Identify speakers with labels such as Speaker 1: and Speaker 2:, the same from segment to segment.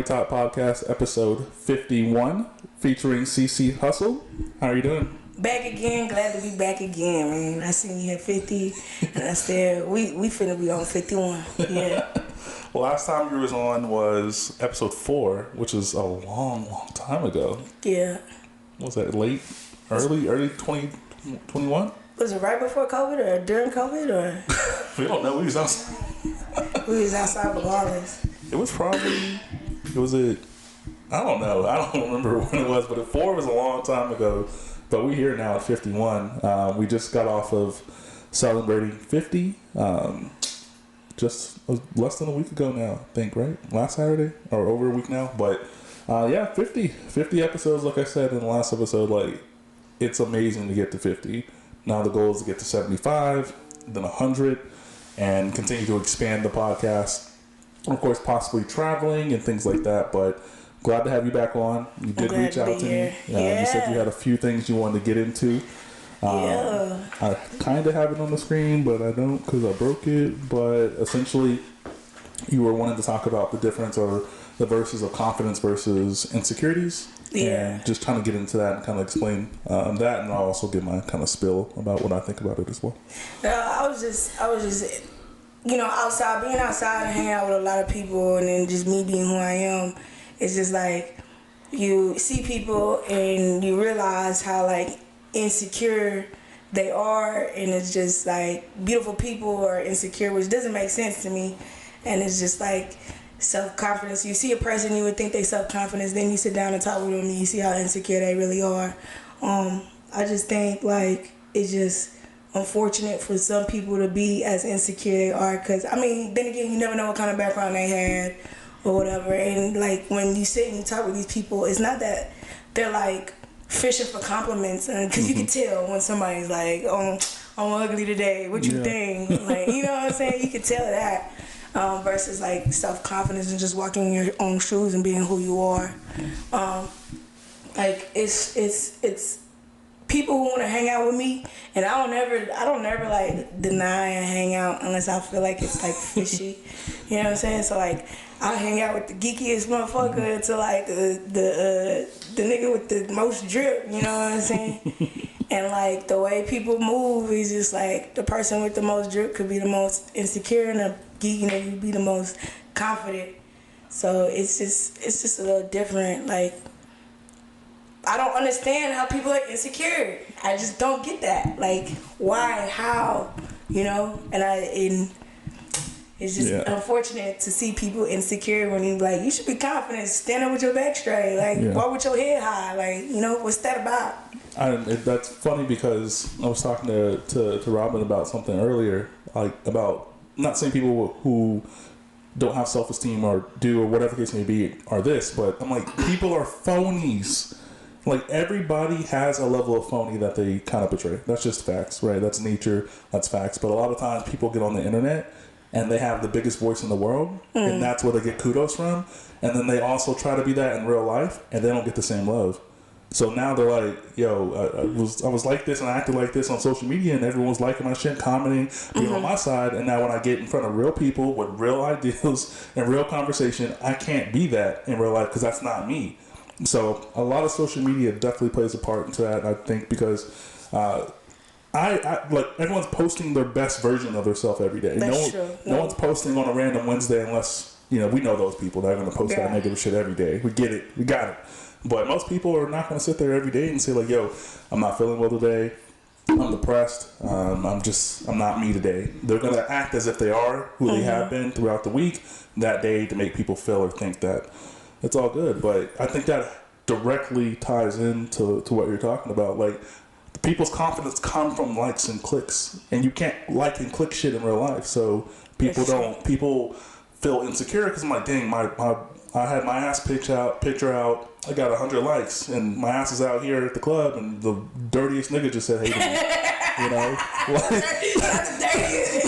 Speaker 1: Money Talk Podcast, episode 51, featuring cece Hustle. How are you doing?
Speaker 2: Back again, glad to be back again, man. I seen you at 50, and I said, we finna be on 51. Yeah.
Speaker 1: Last time you was on was episode 4, which is a long time ago.
Speaker 2: Yeah.
Speaker 1: Was that early 2021?
Speaker 2: Was it right before COVID or during COVID or?
Speaker 1: We don't know. We was outside.
Speaker 2: We was outside regardless.
Speaker 1: I don't know. I don't remember when it was, but 4 was a long time ago. But we're here now at 51. We just got off of celebrating 50. Just less than a week ago now, I think, right? Last Saturday or over a week now. But 50 episodes, like I said in the last episode, like it's amazing to get to 50. Now the goal is to get to 75, then 100, and continue to expand the podcast. Of course, possibly traveling and things like that, but glad to have you back on. You did reach out to me. You said you had a few things you wanted to get into. I kind of have it on the screen, but I don't because I broke it. But essentially, you were wanting to talk about the difference or the verses of confidence versus insecurities. Yeah. And just trying to get into that and kind of explain that, and I'll also give my kind of spill about what I think about it as well.
Speaker 2: I was just, being outside and hanging out with a lot of people, and then just me being who I am. It's just like you see people and you realize how like insecure they are, and it's just like beautiful people are insecure, which doesn't make sense to me. And it's just like self-confidence. You see a person, you would think they self-confidence, then you sit down and talk with them and you see how insecure they really are. I just think like it's just unfortunate for some people to be as insecure they are, because I mean, then again, you never know what kind of background they had or whatever. And like when you sit and you talk with these people, it's not that they're like fishing for compliments, and because you can tell when somebody's like, "Oh, I'm ugly today. What you think?" Like, you know what I'm saying? You can tell that. Versus like self-confidence and just walking in your own shoes and being who you are. Like it's people who want to hang out with me, and I don't never like deny and hang out unless I feel like it's like fishy. You know what I'm saying? So like I hang out with the geekiest motherfucker to like the nigga with the most drip. You know what I'm saying? And like the way people move is just like the person with the most drip could be the most insecure, and the geek nigga be the most confident. So it's just a little different. Like I don't understand how people are insecure. I just don't get that. Like why, how, and it's just unfortunate to see people insecure when you like, you should be confident, stand up with your back straight, like walk with your head high, like, what's that about?
Speaker 1: That's funny because I was talking to Robin about something earlier, like about not saying people who don't have self-esteem or do or whatever the case may be are this, but I'm like, people are phonies. Like everybody has a level of phony that they kind of portray. That's just facts, right? That's nature, that's facts. But a lot of times people get on the internet and they have the biggest voice in the world, and that's where they get kudos from. And then they also try to be that in real life, and they don't get the same love. So now they're like, yo, I was like this and I acted like this on social media, and everyone's liking my shit, commenting, being on my side. And now when I get in front of real people with real ideals and real conversation, I can't be that in real life because that's not me. So a lot of social media definitely plays a part into that, I think, because I like everyone's posting their best version of themselves every day.
Speaker 2: That's true.
Speaker 1: No one's posting on a random Wednesday unless, we know those people that are going to post that negative shit every day. We get it. We got it. But most people are not going to sit there every day and say like, yo, I'm not feeling well today. I'm depressed. I'm not me today. They're going to act as if they are who they have been throughout the week that day to make people feel or think that it's all good. But I think that directly ties into what you're talking about. Like, people's confidence come from likes and clicks, and you can't like and click shit in real life. So people feel insecure because I'm like, dang, I had my ass picture out. I got 100 likes, and my ass is out here at the club, and the dirtiest nigga just said hey to me.
Speaker 2: That's dirty.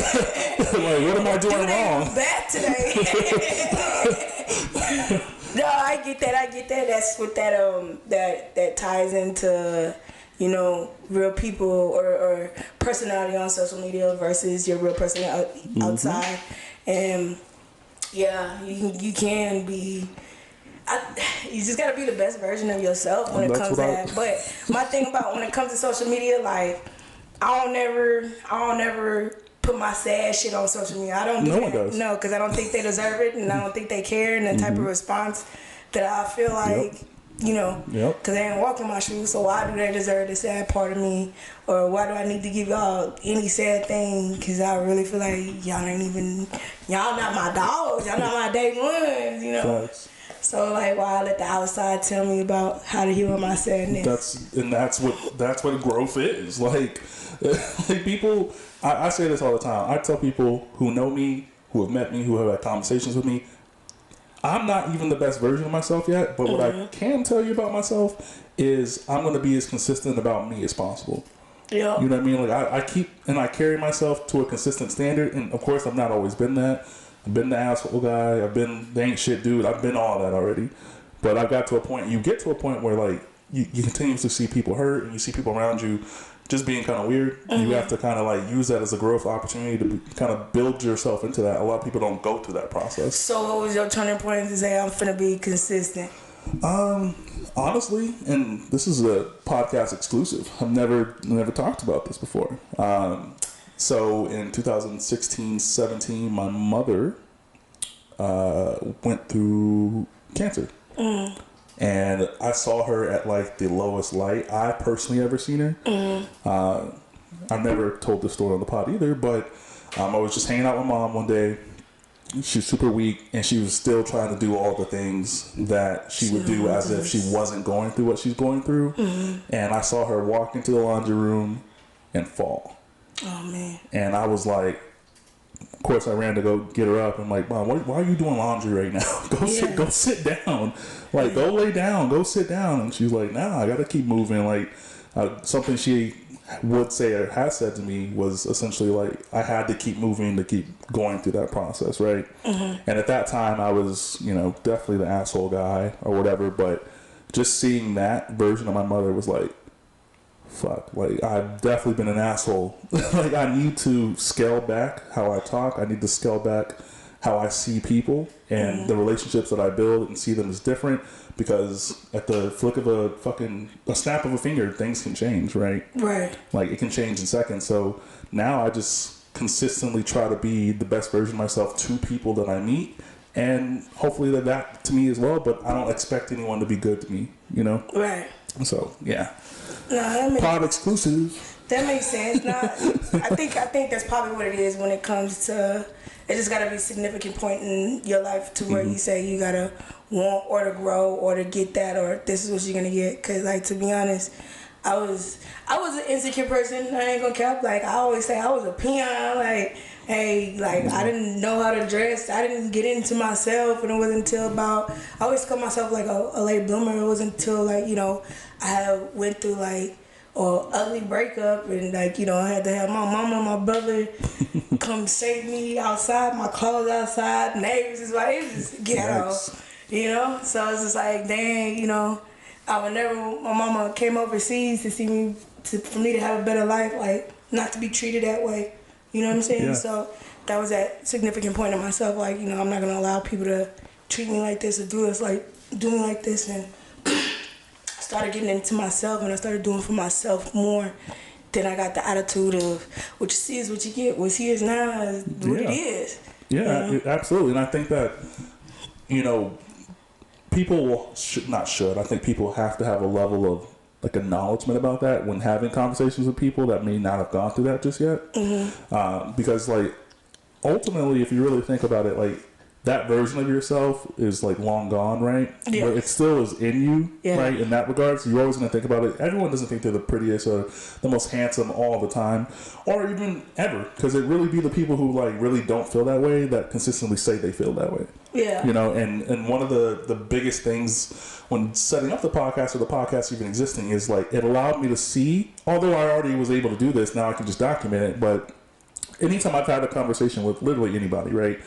Speaker 1: Like, what am I doing wrong?
Speaker 2: Bad today. No, I get that. That's what that ties into, real people or personality on social media versus your real personality outside. And yeah, you can be You just gotta be the best version of yourself when it
Speaker 1: That's
Speaker 2: comes to
Speaker 1: what
Speaker 2: that. But my thing about when it comes to social media, like I don't never put my sad shit on social media. I don't do
Speaker 1: No one
Speaker 2: that.
Speaker 1: does.
Speaker 2: No, because I don't think they deserve it, and I don't think they care, and the type of response that I feel like, you know,
Speaker 1: Yep.
Speaker 2: because they ain't walking my shoes, so why do they deserve the sad part of me? Or why do I need to give y'all any sad thing? Because I really feel like y'all not my dogs, y'all not my day ones, you know?
Speaker 1: Facts.
Speaker 2: So like, why let the outside tell me about how to heal my sadness?
Speaker 1: That's what growth is. Like people, I say this all the time. I tell people who know me, who have met me, who have had conversations with me, I'm not even the best version of myself yet, but what I can tell you about myself is I'm going to be as consistent about me as possible.
Speaker 2: Yeah.
Speaker 1: You know what I mean? Like I carry myself to a consistent standard, and of course I've not always been that. I've been the asshole guy. I've been the ain't shit dude. I've been all that already. But I got to a point. You get to a point where like you continuously see people hurt, and you see people around you just being kind of weird. You have to kind of like use that as a growth opportunity to kind of build yourself into that. A lot of people don't go through that process.
Speaker 2: So what was your turning point to say I'm finna be consistent?
Speaker 1: Honestly, and this is a podcast exclusive. I've never talked about this before. So in 2016-17, my mother went through cancer. And I saw her at like the lowest light I personally ever seen her. I've never told this story on the pod either, but I was just hanging out with mom one day. She was super weak, and she was still trying to do all the things that she would do as if she wasn't going through what she's going through. And I saw her walk into the laundry room and fall.
Speaker 2: Oh man!
Speaker 1: And I was like, of course, I ran to go get her up. I'm like, Mom, why are you doing laundry right now? Go sit down. Like, go lay down. Go sit down. And she's like, nah, I got to keep moving. Like, something she would say or has said to me was essentially like, I had to keep moving to keep going through that process, right? And at that time, I was, definitely the asshole guy or whatever. But just seeing that version of my mother was like, fuck, like I've definitely been an asshole. Like I need to scale back how I talk. I need to scale back how I see people and the relationships that I build and see them as different, because at the flick of a snap of a finger, things can change, right?
Speaker 2: Right.
Speaker 1: Like it can change in seconds. So now I just consistently try to be the best version of myself to people that I meet, and hopefully that to me as well, but I don't expect anyone to be good to me,
Speaker 2: Right.
Speaker 1: So yeah.
Speaker 2: No,
Speaker 1: Pod exclusive.
Speaker 2: That makes sense. No, I think that's probably what it is when it comes to. It just gotta be a significant point in your life to where you say you gotta want or to grow or to get that, or this is what you're gonna get. Cause like, to be honest, I was an insecure person. I ain't gonna cap. Like I always say, I was a peon. Like, hey, like I didn't know how to dress. I didn't get into myself, and it wasn't until about. I always call myself like a late bloomer. It wasn't until like I had went through like an ugly breakup, and like I had to have my mama and my brother come save me outside, my clothes outside, neighbors is like, it was just ghetto, So it's just like, dang, I would never. My mama came overseas to see me, for me to have a better life, like not to be treated that way. You know what I'm saying?
Speaker 1: Yeah.
Speaker 2: So that was that significant point in myself. Like, I'm not gonna allow people to treat me like this or do me like this, and started getting into myself, and I started doing for myself more. Then I got the attitude of what you see is what you get. What's here is now is what it is.
Speaker 1: Yeah, absolutely. And I think that, people should. I think people have to have a level of like acknowledgement about that when having conversations with people that may not have gone through that just yet. Because like ultimately, if you really think about it, like that version of yourself is like long gone, right?
Speaker 2: Yeah.
Speaker 1: But it still is in you, right? In that regard, so you're always going to think about it. Everyone doesn't think they're the prettiest or the most handsome all the time, or even ever, because it really be the people who like really don't feel that way that consistently say they feel that way.
Speaker 2: Yeah.
Speaker 1: And one of the biggest things when setting up the podcast or the podcast even existing is like it allowed me to see, although I already was able to do this, now I can just document it. But anytime I've had a conversation with literally anybody, right?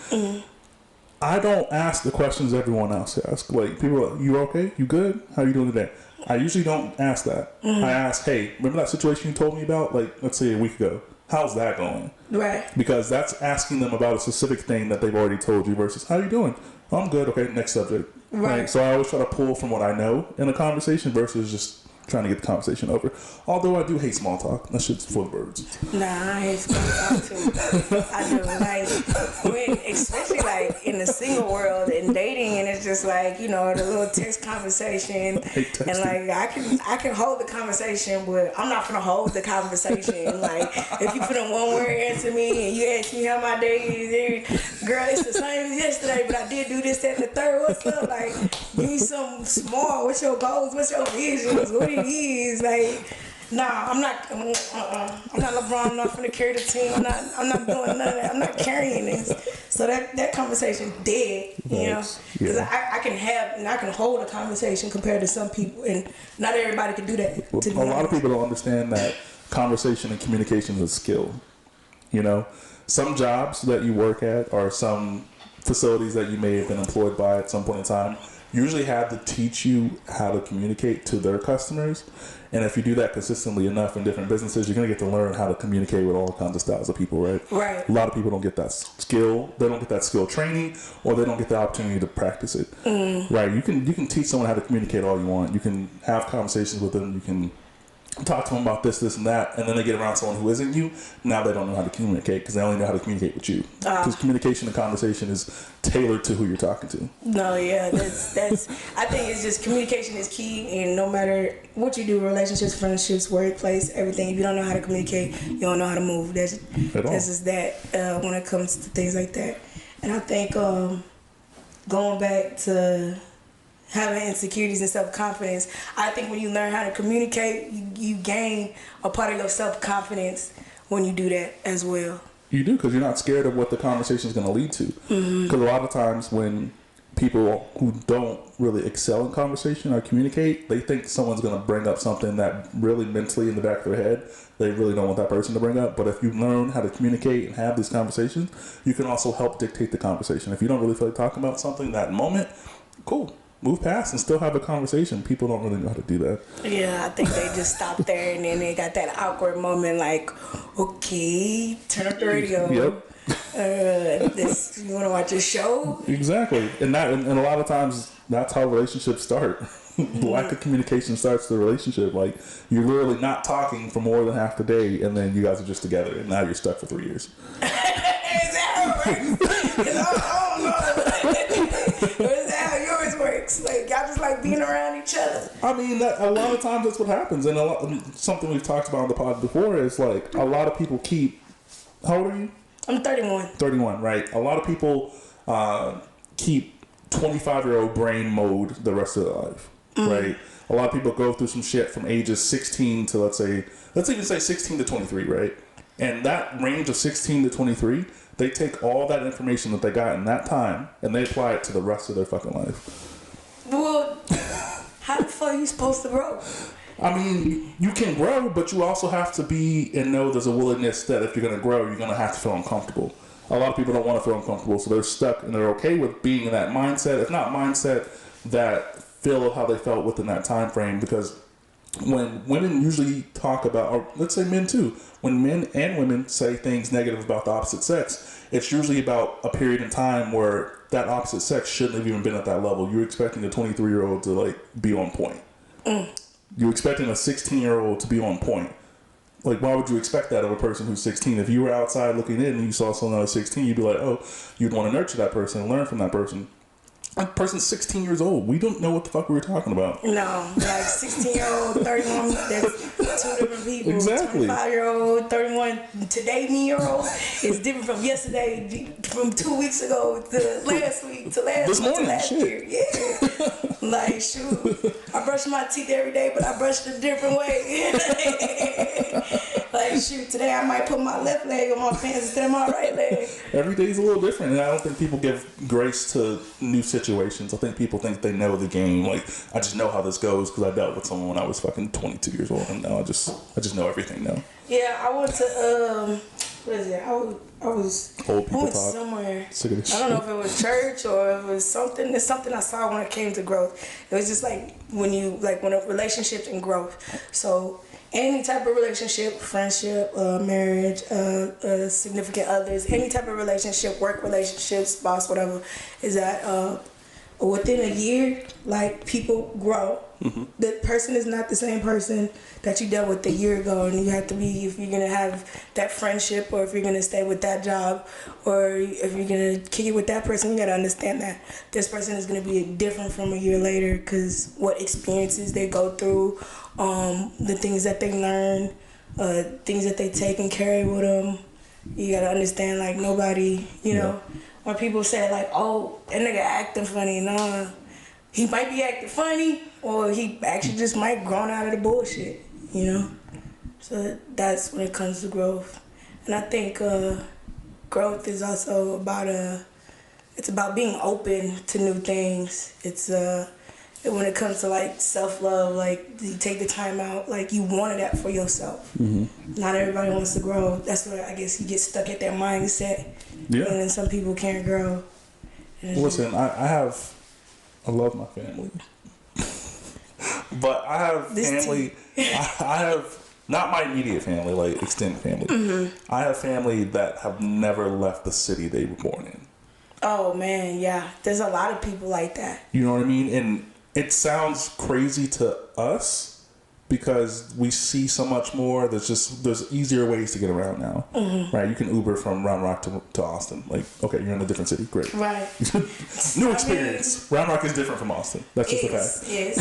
Speaker 1: I don't ask the questions everyone else asks. Like, people are like, you okay? You good? How you doing today? I usually don't ask that. I ask, hey, remember that situation you told me about? Like, let's say a week ago. How's that going?
Speaker 2: Right.
Speaker 1: Because that's asking them about a specific thing that they've already told you versus, how you doing? Oh, I'm good. Okay, next subject. Right. So I always try to pull from what I know in a conversation versus just trying to get the conversation over. Although I do hate small talk. That shit's for the birds.
Speaker 2: Nah, I hate small talk too. I do. Like, especially like in the single world and dating, and it's just like, you know, the little text conversation. And like, I can hold the conversation, but I'm not gonna hold the conversation. Like, if you put in one word answer me and you ask me how my day is, girl, it's the same as yesterday, but I did do this, that, and the third. What's up? Like, give me something small. What's your goals? What's your visions? What it is? Like, nah, I'm not LeBron. I'm not gonna carry the team. I'm not doing none of that. I'm not carrying this. So that conversation dead, you know, because I can hold a conversation compared to some people, and not everybody can do that.
Speaker 1: Well, a lot of people don't understand that conversation and communication is a skill. You know, some jobs that you work at or some facilities that you may have been employed by at some point in time usually have to teach you how to communicate to their customers. And if you do that consistently enough in different businesses, you're going to get to learn how to communicate with all kinds of styles of people, right?
Speaker 2: Right.
Speaker 1: A lot of people don't get that skill. They don't get that skill training, or they don't get the opportunity to practice it. Right. You can teach someone how to communicate all you want. You can have conversations with them. You can talk to them about this, and that, and then they get around someone who isn't you. Now they don't know how to communicate because they only know how to communicate with you. Because communication and conversation is tailored to who you're talking to.
Speaker 2: No, yeah, that's. I think it's just communication is key, and no matter what you do, relationships, friendships, workplace, everything. If you don't know how to communicate, you don't know how to move. That's just that when it comes to things like that. And I think going back to having insecurities and self-confidence, I think when you learn how to communicate, you gain a part of your self-confidence when you do that as well.
Speaker 1: You do, because you're not scared of what the conversation is going to lead to. Because a lot of times when people who don't really excel in conversation or communicate, they think someone's going to bring up something that really mentally in the back of their head, they really don't want that person to bring up. But if you learn how to communicate and have these conversations, you can also help dictate the conversation. If you don't really feel like talking about something that moment, cool. Move past and still have a conversation. People don't really know how to do that.
Speaker 2: Yeah, I think they just stop there and then they got that awkward moment like, okay, turn up the radio.
Speaker 1: Yep.
Speaker 2: You want to watch a show?
Speaker 1: Exactly. And a lot of times that's how relationships start. Lack of communication starts the relationship. Like, you're literally not talking for more than half the day, and then you guys are just together, and now you're stuck for 3 years.
Speaker 2: Is that right? Or is that how yours works? Like, y'all just like being around each other?
Speaker 1: I mean, a lot of times that's what happens. And something we've talked about on the pod before is, like, a lot of people keep... How old are you?
Speaker 2: I'm 31.
Speaker 1: 31, right. A lot of people keep 25-year-old brain mode the rest of their life, right? A lot of people go through some shit from ages 16 to, let's even say 16 to 23, right? And that range of 16 to 23, they take all that information that they got in that time and they apply it to the rest of their fucking life.
Speaker 2: Well, how the fuck are you supposed to grow?
Speaker 1: I mean, you can grow, but you also have to be and know there's a willingness that if you're going to grow, you're going to have to feel uncomfortable. A lot of people don't want to feel uncomfortable, so they're stuck and they're okay with being in that mindset. If not mindset, that feel how they felt within that time frame. Because when women usually talk about, or let's say men too, when men and women say things negative about the opposite sex, it's usually about a period in time where that opposite sex shouldn't have even been at that level. You're expecting a 23-year-old to like be on point. You're expecting a 16-year-old to be on point. Like, why would you expect that of a person who's 16? If you were outside looking in and you saw someone that was 16, you'd be like, oh, you'd want to nurture that person and learn from that person. That person's 16 years old. We don't know what the fuck we were talking about.
Speaker 2: No, like 16-year-old, 31, that's two different people.
Speaker 1: Exactly.
Speaker 2: 25-year-old, 31, today me-year-old is different from yesterday, from 2 weeks ago to last week, to last
Speaker 1: this
Speaker 2: month,
Speaker 1: morning,
Speaker 2: to last
Speaker 1: shit.
Speaker 2: year. Yeah. Like, shoot, I brush my teeth every day, but I brush it a different way. Like, shoot, today I might put my left leg on my pants instead of my right leg.
Speaker 1: Every day's a little different, and I don't think people give grace to new situations. I think people think they know the game. Like, I just know how this goes because I dealt with someone when I was fucking 22 years old, and now I just know everything now.
Speaker 2: Yeah, I went to what is it? I was
Speaker 1: Old people
Speaker 2: went
Speaker 1: talk.
Speaker 2: somewhere.
Speaker 1: Sick of this
Speaker 2: I don't know
Speaker 1: shit.
Speaker 2: if it was church or if it was something. It's something I saw when it came to growth. It was just like when relationships and growth. So any type of relationship, friendship, marriage, significant others, any type of relationship, work relationships, spouse, whatever, is that within a year, like, people grow. The person is not the same person that you dealt with a year ago, and you have to be, if you're gonna have that friendship, or if you're gonna stay with that job, or if you're gonna kick it with that person, you gotta understand that this person is gonna be different from a year later, because what experiences they go through, the things that they learn, things that they take and carry with them. You gotta understand, like, nobody, you know, when people say, like, oh, that nigga acting funny, nah. He might be acting funny, or he actually just might grown out of the bullshit, you know? So that's when it comes to growth. And I think growth is also about, it's about being open to new things. It's, when it comes to, like, self-love, like, you take the time out, like, you wanted that for yourself. Not everybody wants to grow. That's where I guess you get stuck at that mindset. Yeah. And then some people can't grow.
Speaker 1: Listen, I love my family. But I have family, I have, not my immediate family, like extended family. I have family that have never left the city they were born in. Oh,
Speaker 2: man, yeah. There's a lot of people like that.
Speaker 1: You know what I mean? And it sounds crazy to us because we see so much more. There's easier ways to get around now. Right? You can Uber from Round Rock to Austin. Like, okay, you're in a different city. Great.
Speaker 2: Right.
Speaker 1: New experience. Round Rock is different from Austin. That's just a fact.
Speaker 2: Yes.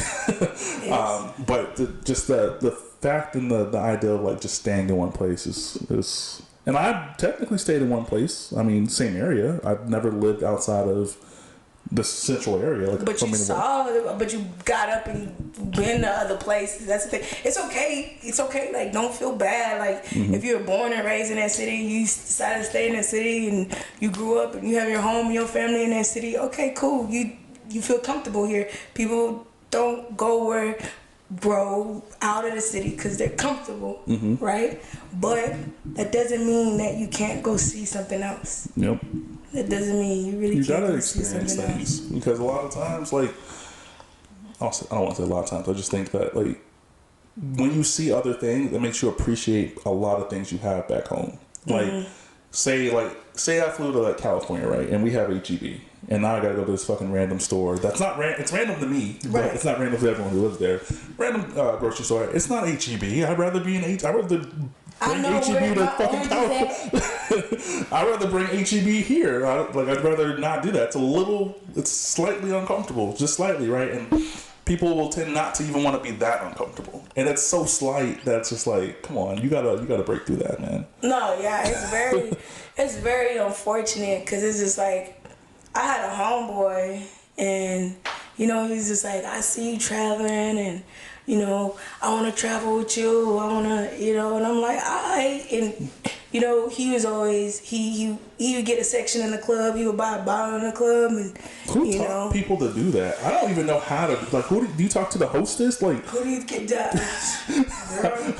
Speaker 1: But the fact and the idea of, like, just staying in one place is and I've technically stayed in one place. I mean, same area. I've never lived outside of the central area. Like,
Speaker 2: but you got up and been to other places. That's the thing. It's okay. Like, don't feel bad. Like, if you were born and raised in that city, you decided to stay in that city, and you grew up and you have your home and your family in that city. Okay, cool. You feel comfortable here. People don't grow out of the city because they're comfortable, right? But that doesn't mean that you can't go see something else.
Speaker 1: Yep.
Speaker 2: That doesn't mean you really can't go see something else.
Speaker 1: Because a lot of times, like, I don't want to say a lot of times, I just think that, like, when you see other things, it makes you appreciate a lot of things you have back home. Like, say I flew to, like, California, right? And we have HEB. And now I gotta go to this fucking random store. That's not it's random to me, but it's not random to everyone who lives there. Random grocery store. It's not HEB. I'd rather be in I'd rather bring HEB to fucking California. I'd rather bring HEB here. I'd rather not do that. It's slightly uncomfortable, just slightly, right? And people will tend not to even want to be that uncomfortable. And it's so slight that it's just like, come on, you gotta break through that, man.
Speaker 2: No, yeah, it's very unfortunate because it's just like, I had a homeboy, and, you know, he's just like, I see you traveling, and, you know, I want to travel with you. I want to, you know, and I'm like, all right. And, you know, he was always, he would get a section in the club. He would buy a bottle in the club. And,
Speaker 1: who taught people to do that? I don't even know how to, like, who do you talk to the hostess? Like,
Speaker 2: who do you get that?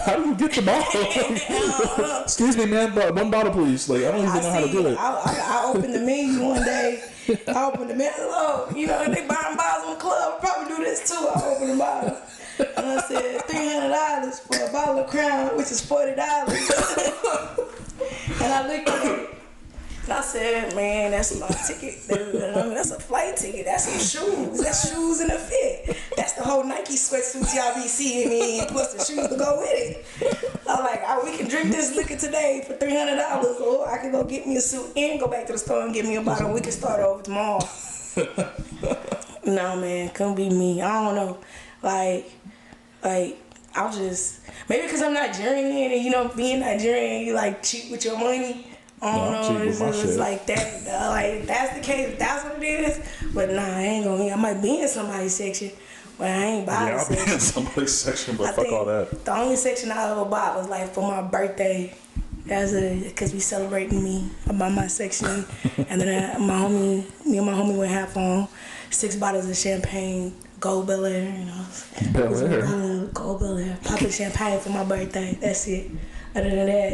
Speaker 1: How do you get the bottle? Excuse me, man, but one bottle, please. Like, I don't even know how to do it.
Speaker 2: I opened the menu one day. I opened the menu. Oh, you know, they buying bottles in the club. I probably do this too. I opened the bottle. And I said, $300 for a bottle of Crown, which is $40. And I looked at it. And I said, man, that's my ticket. That's a flight ticket. That's some shoes. That's shoes and a fit. That's the whole Nike sweatsuits y'all be seeing me in, plus the shoes to go with it. I'm like, we can drink this liquor today for $300, or I can go get me a suit and go back to the store and get me a bottle. We can start over tomorrow. No, man, couldn't be me. I don't know. Like, I'll just, maybe because I'm Nigerian, and, you know, being Nigerian, you, like, cheat with your money. I don't know, it's like that. Like, that's the case, that's what it is. But nah, I ain't gonna. I might be in somebody's section, but I ain't buy the section.
Speaker 1: Yeah, I'll be in somebody's section, but fuck all that.
Speaker 2: The only section I ever bought was, like, for my birthday. That's because we celebrating me. I bought my section, and then me and my homie would have on 6 bottles of champagne, Gold Bel Air, you know.
Speaker 1: Bel Air.
Speaker 2: Gold Bel Air. Popping champagne for my birthday. That's it. Other than that,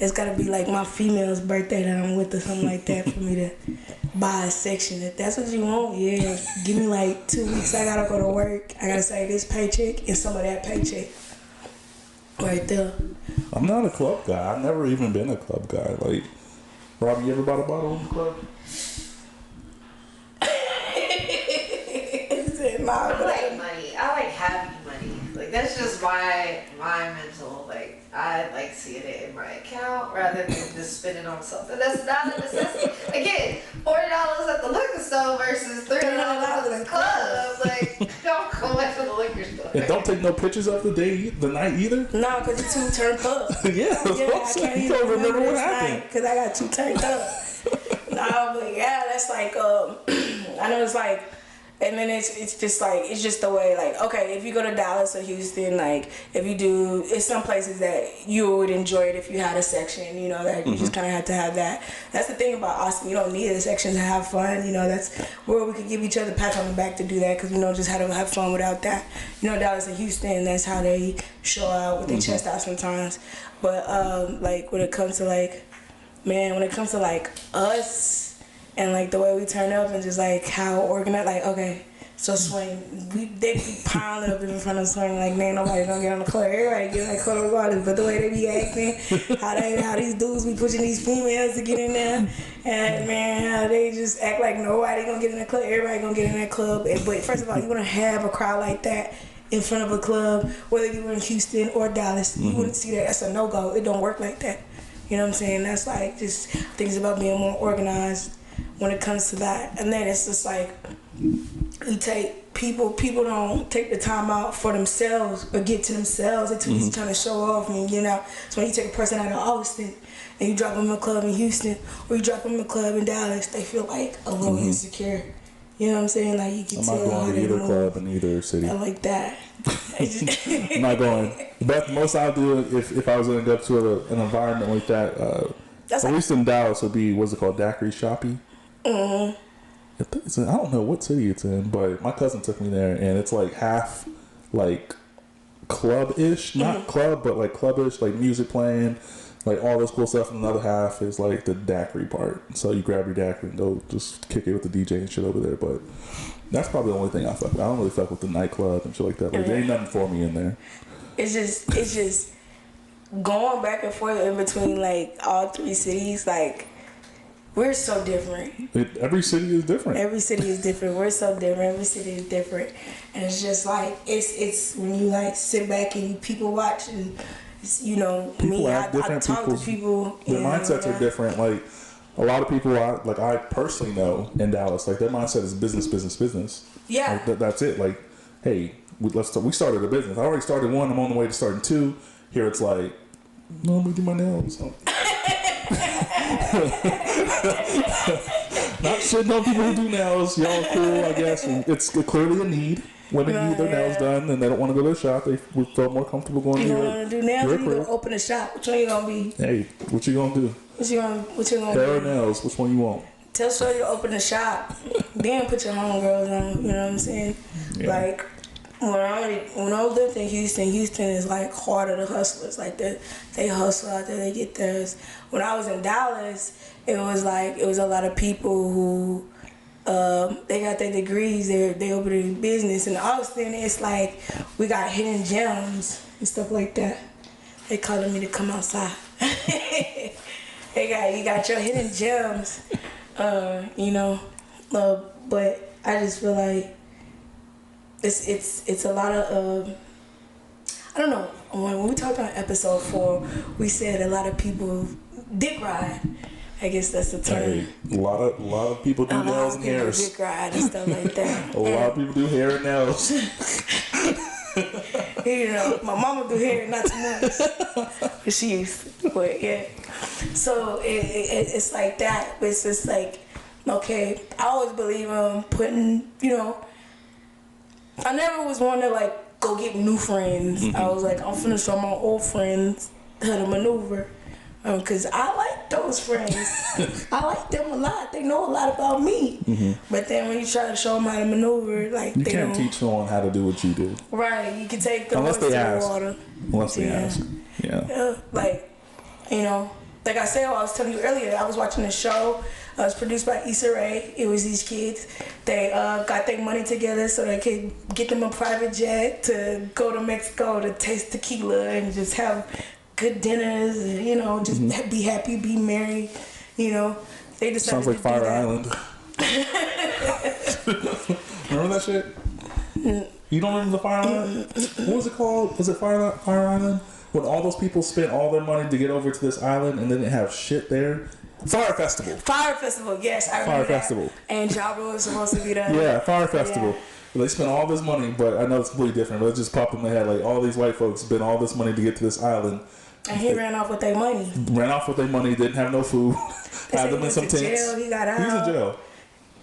Speaker 2: it's gotta be like my female's birthday that I'm with or something like that for me to buy a section. If that's what you want, yeah. Give me like 2 weeks. I gotta go to work. I gotta save this paycheck and some of that paycheck. Right there.
Speaker 1: I'm not a club guy. I've never even been a club guy. Like, Rob, you ever bought a bottle in the club?
Speaker 3: Like that's just my mental. Like I like seeing it in my account rather than just spending on something that's not a necessity. Again, $40 at the liquor store versus $300 at the club. Like don't go back to the liquor store.
Speaker 1: And don't take no pictures of the night either.
Speaker 2: No, because it's too turned up.
Speaker 1: Yeah,
Speaker 2: I can't
Speaker 1: you don't remember what
Speaker 2: happened
Speaker 1: happened.
Speaker 2: because I got too turned up. No, but yeah, that's like I know it's like, and then it's just like it's just the way like okay, if you go to Dallas or Houston, like if you do, it's some places that you would enjoy it if you had a section, you know, that you just kind of have to have that. That's the thing about Austin, you don't need a section to have fun, you know. That's where we could give each other pats on the back to do that because we know just how to have fun without that. You know, Dallas and Houston, that's how they show out with their chest out sometimes. But like when it comes to like, man, when it comes to like us. And like the way we turn up and just like how organized, like okay, so swing, they be piling up in front of swing like man, nobody gonna get on the club. Everybody get on the club regardless, but the way they be acting, how these dudes be pushing these females to get in there, and man, how they just act like nobody gonna get in the club. Everybody gonna get in that club. But first of all, you wanna have a crowd like that in front of a club, whether you were in Houston or Dallas, you wouldn't see that. That's a no go. It don't work like that. You know what I'm saying? That's like just things about being more organized. When it comes to that, and then it's just like you take people don't take the time out for themselves or get to themselves. They're too busy trying to show off, and you know. So when you take a person out of Austin and you drop them in a club in Houston or you drop them in a club in Dallas, they feel like a little insecure. You know what I'm saying? Like you can tell.
Speaker 1: I'm not going to either club in either city.
Speaker 2: I like that.
Speaker 1: I'm not going. But the most I'll do if I was going to go to an environment like that, at least in Dallas, would be what's it called, Daiquiri Shoppy. I don't know what city it's in, but my cousin took me there, and it's like half like club-ish, not club, but like club-ish, like music playing, like all this cool stuff, and another half is like the daiquiri part. So you grab your daiquiri and go just kick it with the DJ and shit over there. But that's probably the only thing I fuck with. I don't really fuck with the nightclub and shit like that. Like there ain't nothing for me in there.
Speaker 2: It's just going back and forth in between like all three cities, like. We're so different.
Speaker 1: Every city is different.
Speaker 2: Every city is different. We're so different. Every city is different, and it's just like it's when you like sit back and you people watch and you know
Speaker 1: people
Speaker 2: I talk to people.
Speaker 1: Their mindsets are different. Like a lot of people, I personally know in Dallas, like their mindset is business.
Speaker 2: Yeah,
Speaker 1: like, that's it. Like, hey, we started a business. I already started one. I'm on the way to starting two. Here it's like, no, let me do my nails. Not shitting on people who do nails. Y'all cool, I guess. And it's clearly a need. Women need their nails done, and they don't want to go to the shop. They would feel more comfortable going to
Speaker 2: you want to do nails? You gonna open a shop. Which one you gonna be?
Speaker 1: Hey, what you gonna do?
Speaker 2: What you gonna
Speaker 1: Hair or
Speaker 2: do?
Speaker 1: nails? Which one you want?
Speaker 2: Tell Shorty to open a shop. Then put your homegirls on. You know what I'm saying?
Speaker 1: Yeah.
Speaker 2: Like. When I lived in Houston is like harder to hustlers. Like they hustle out there, they get theirs. When I was in Dallas, it was a lot of people who they got their degrees, they opened a business. In Austin, it's like we got hidden gems and stuff like that. They calling me to come outside. You got your hidden gems, you know. But I just feel like. It's a lot of I don't know. When we talked on episode 4, we said a lot of people dick ride. I guess that's the term.
Speaker 1: Hey, a lot of people do nails and hairs.
Speaker 2: Dick ride and stuff like that.
Speaker 1: A lot of people do hair and nails.
Speaker 2: You know, my mama do hair, not too much. She used to, but yeah. So it's like that. But it's just like, okay, I always believe in putting, you know. I never was one to like go get new friends. I was like, I'm finna show my old friends how to maneuver. Cause I like those friends. I like them a lot. They know a lot about me. But then when you try to show them how to maneuver, like
Speaker 1: you can't teach someone how to do what you do.
Speaker 2: Right. You can take the
Speaker 1: unless
Speaker 2: horse
Speaker 1: they
Speaker 2: to
Speaker 1: ask.
Speaker 2: the water.
Speaker 1: Unless they ask. Yeah.
Speaker 2: Like, you know, like I said, I was telling you earlier, I was watching a show. It was produced by Issa Rae. It was these kids. They got their money together so they could get them a private jet to go to Mexico to taste tequila and just have good dinners and, you know, just be happy, be merry, you know. They decided
Speaker 1: sounds like
Speaker 2: to
Speaker 1: Fire
Speaker 2: do that.
Speaker 1: Island. Remember that shit? You don't remember the Fire Island? What was it called? Was it Fire Island? When all those people spent all their money to get over to this island and they didn't have shit there? Fire Festival.
Speaker 2: Fire Festival, yes, I remember
Speaker 1: Fire Festival.
Speaker 2: And Ja Rule was supposed to be there.
Speaker 1: Yeah, Fire Festival. Yeah. They spent all this money, but I know it's completely different. But it just popped in my head like all these white folks spent all this money to get to this island.
Speaker 2: And he ran off with their money.
Speaker 1: Ran off with their money, didn't have no food. Had them in some tents.
Speaker 2: Jail, he got out.
Speaker 1: He was in jail.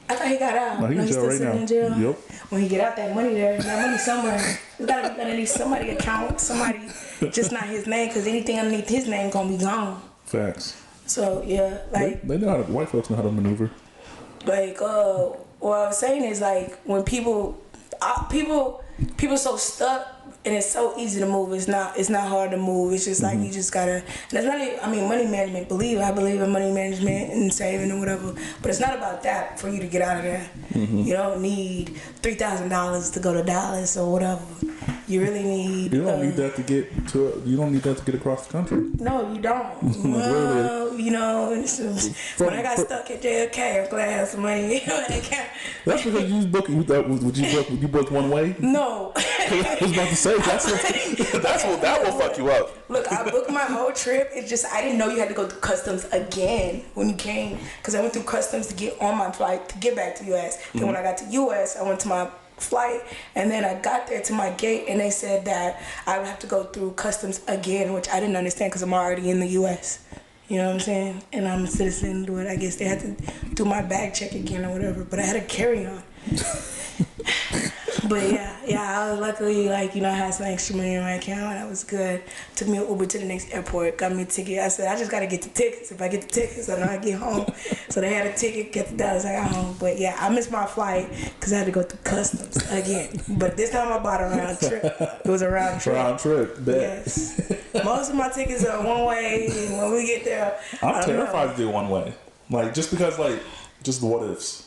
Speaker 2: I thought he got out.
Speaker 1: No, he's in jail right now.
Speaker 2: In jail.
Speaker 1: Yep.
Speaker 2: When he get out that money there, that money somewhere. It's gotta be underneath somebody's account, somebody, just not his name, because anything underneath his name gonna be gone.
Speaker 1: Facts.
Speaker 2: So yeah, like
Speaker 1: they know how to. White folks know how to maneuver.
Speaker 2: Like what I was saying is like when people so stuck. And it's so easy to move. It's not hard to move. It's just like you just gotta. And it's not even, I mean, money management. I believe in money management and saving and whatever. But it's not about that for you to get out of there. You don't need $3,000 to go to Dallas or whatever. You really need.
Speaker 1: You don't need that to get to. You don't need that to get across the country.
Speaker 2: No, you don't. Well, you know, when I got stuck at JFK, I'm glad I had some money.
Speaker 1: That's because you booked. Would you book one way?
Speaker 2: No.
Speaker 1: I was about to say that will fuck you up.
Speaker 2: Look, I booked my whole trip. It's just I didn't know you had to go through customs again when you came, because I went through customs to get on my flight to get back to US. Then when I got to US, I went to my flight, and then I got there to my gate, and they said that I would have to go through customs again, which I didn't understand because I'm already in the US. You know what I'm saying? And I'm a citizen, but I guess they had to do my bag check again or whatever. But I had a carry-on. But yeah, I was luckily, like, you know, I had some extra money in my account. That was good. Took me an Uber to the next airport, got me a ticket. I said, I just got to get the tickets. If I get the tickets, I know I get home. So they had a ticket, get the Dallas, I got home. But yeah, I missed my flight because I had to go through customs again. But this time I bought a round trip. It was a round trip.
Speaker 1: Round trip, bet.
Speaker 2: Yes. Most of my tickets are one way, and when we get there,
Speaker 1: I'm terrified to do one way. Like, just because, like, just the what ifs.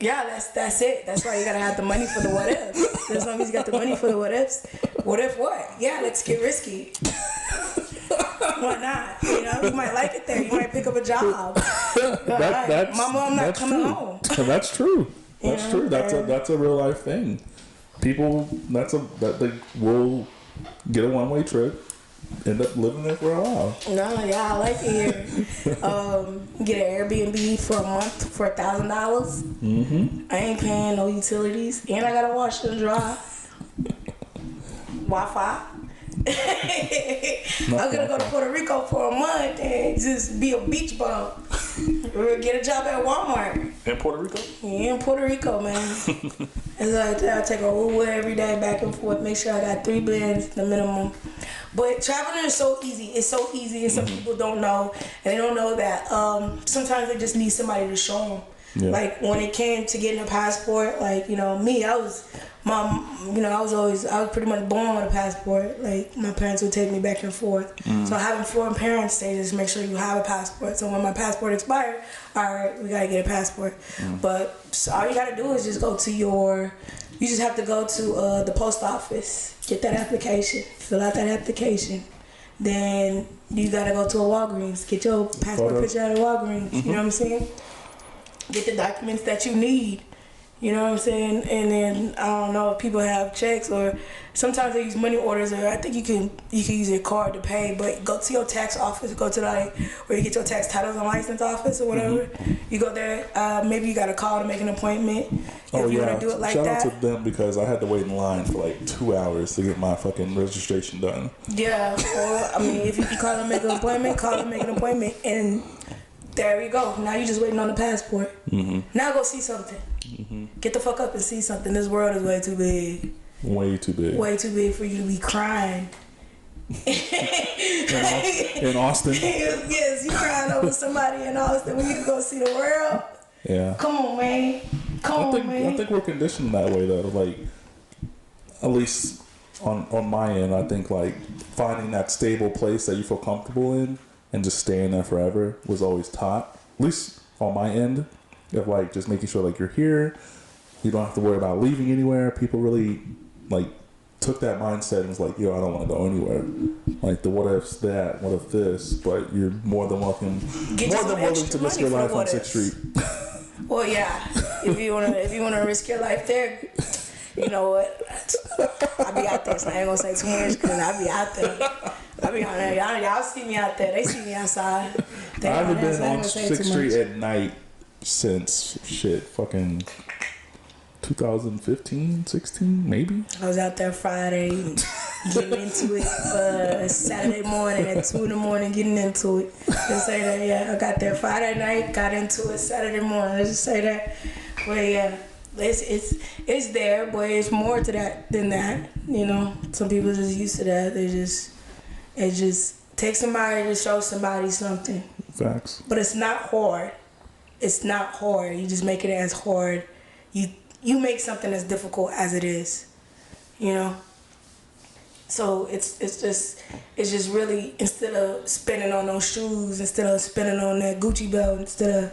Speaker 2: Yeah, that's it. That's why you gotta have the money for the what ifs. As long as you got the money for the what ifs. What if what? Yeah, let's get risky. Why not? You know, you might like it there. You might pick up a job. That's my mom not coming home.
Speaker 1: That's true. That's true. That's a real life thing. People that they will get a one way trip. End up living there for a while.
Speaker 2: No, yeah, I like it here. Get an Airbnb for a month for $1,000. I ain't paying no utilities, and I gotta wash and dry. Wi-Fi. I'm gonna go to Puerto Rico for a month and just be a beach bum. Or get a job at Walmart.
Speaker 1: In Puerto Rico?
Speaker 2: Yeah, in Puerto Rico, man. It's like I take a Uber every day back and forth. Make sure I got 3 bands, the minimum. But traveling is so easy. It's so easy, and some people don't know, and they don't know that sometimes they just need somebody to show them. Yeah. Like when it came to getting a passport, like, you know, me, I was pretty much born with a passport. Like my parents would take me back and forth. So having foreign parents, they just make sure you have a passport. So when my passport expired, all right, we gotta get a passport. But so all you gotta do is just you just have to go to the post office, get that application, fill out that application. Then you gotta go to a Walgreens, get your passport picture out of Walgreens. You know what I'm saying? Get the documents that you need. You know what I'm saying? And then I don't know if people have checks, or sometimes they use money orders, or I think you can use your card to pay. But go to your tax office, go to where you get your tax titles and license office or whatever. You go there. Maybe you got a call to make an appointment. If you want to do it like
Speaker 1: Shout
Speaker 2: that.
Speaker 1: out to them because I had to wait in line for like 2 hours to get my fucking registration done.
Speaker 2: Yeah. Or I mean, if you can call and make an appointment, and there you go. Now you're just waiting on the passport. Now go see something. Get the fuck up and see something. This world is way too big.
Speaker 1: Way too big.
Speaker 2: Way too big for you to be crying.
Speaker 1: In Austin?
Speaker 2: Yes, you crying over somebody in Austin when you can go see the world.
Speaker 1: Yeah.
Speaker 2: Come on, man.
Speaker 1: I think we're conditioned that way though. Like, at least on my end, I think like finding that stable place that you feel comfortable in and just staying there forever was always taught. At least on my end. Of like just making sure like you're here, you don't have to worry about leaving anywhere. People really like took that mindset and was like, yo, I don't want to go anywhere. Like the what if's that, what if this, but you're more than welcome, more than willing to risk your life on 6th Street.
Speaker 2: Well, yeah, if you wanna risk your life there, you know what? I be out there, so I ain't gonna say too much because I be out there. I be on there. Y'all see me out there. They see me outside.
Speaker 1: I haven't been on 6th Street at night since fucking 2015, 16, maybe.
Speaker 2: I was out there Friday getting into it. Saturday morning at 2 in the morning getting into it. Let's say that, yeah. I got there Friday night, got into it Saturday morning. Let's just say that. But yeah, it's there, but it's more to that than that. You know, some people just used to that. It just takes somebody to show somebody something.
Speaker 1: Facts.
Speaker 2: But it's not hard. It's not hard. You just make it as hard. You make something as difficult as it is, you know. So it's just really, instead of spending on those shoes, instead of spending on that Gucci belt, instead of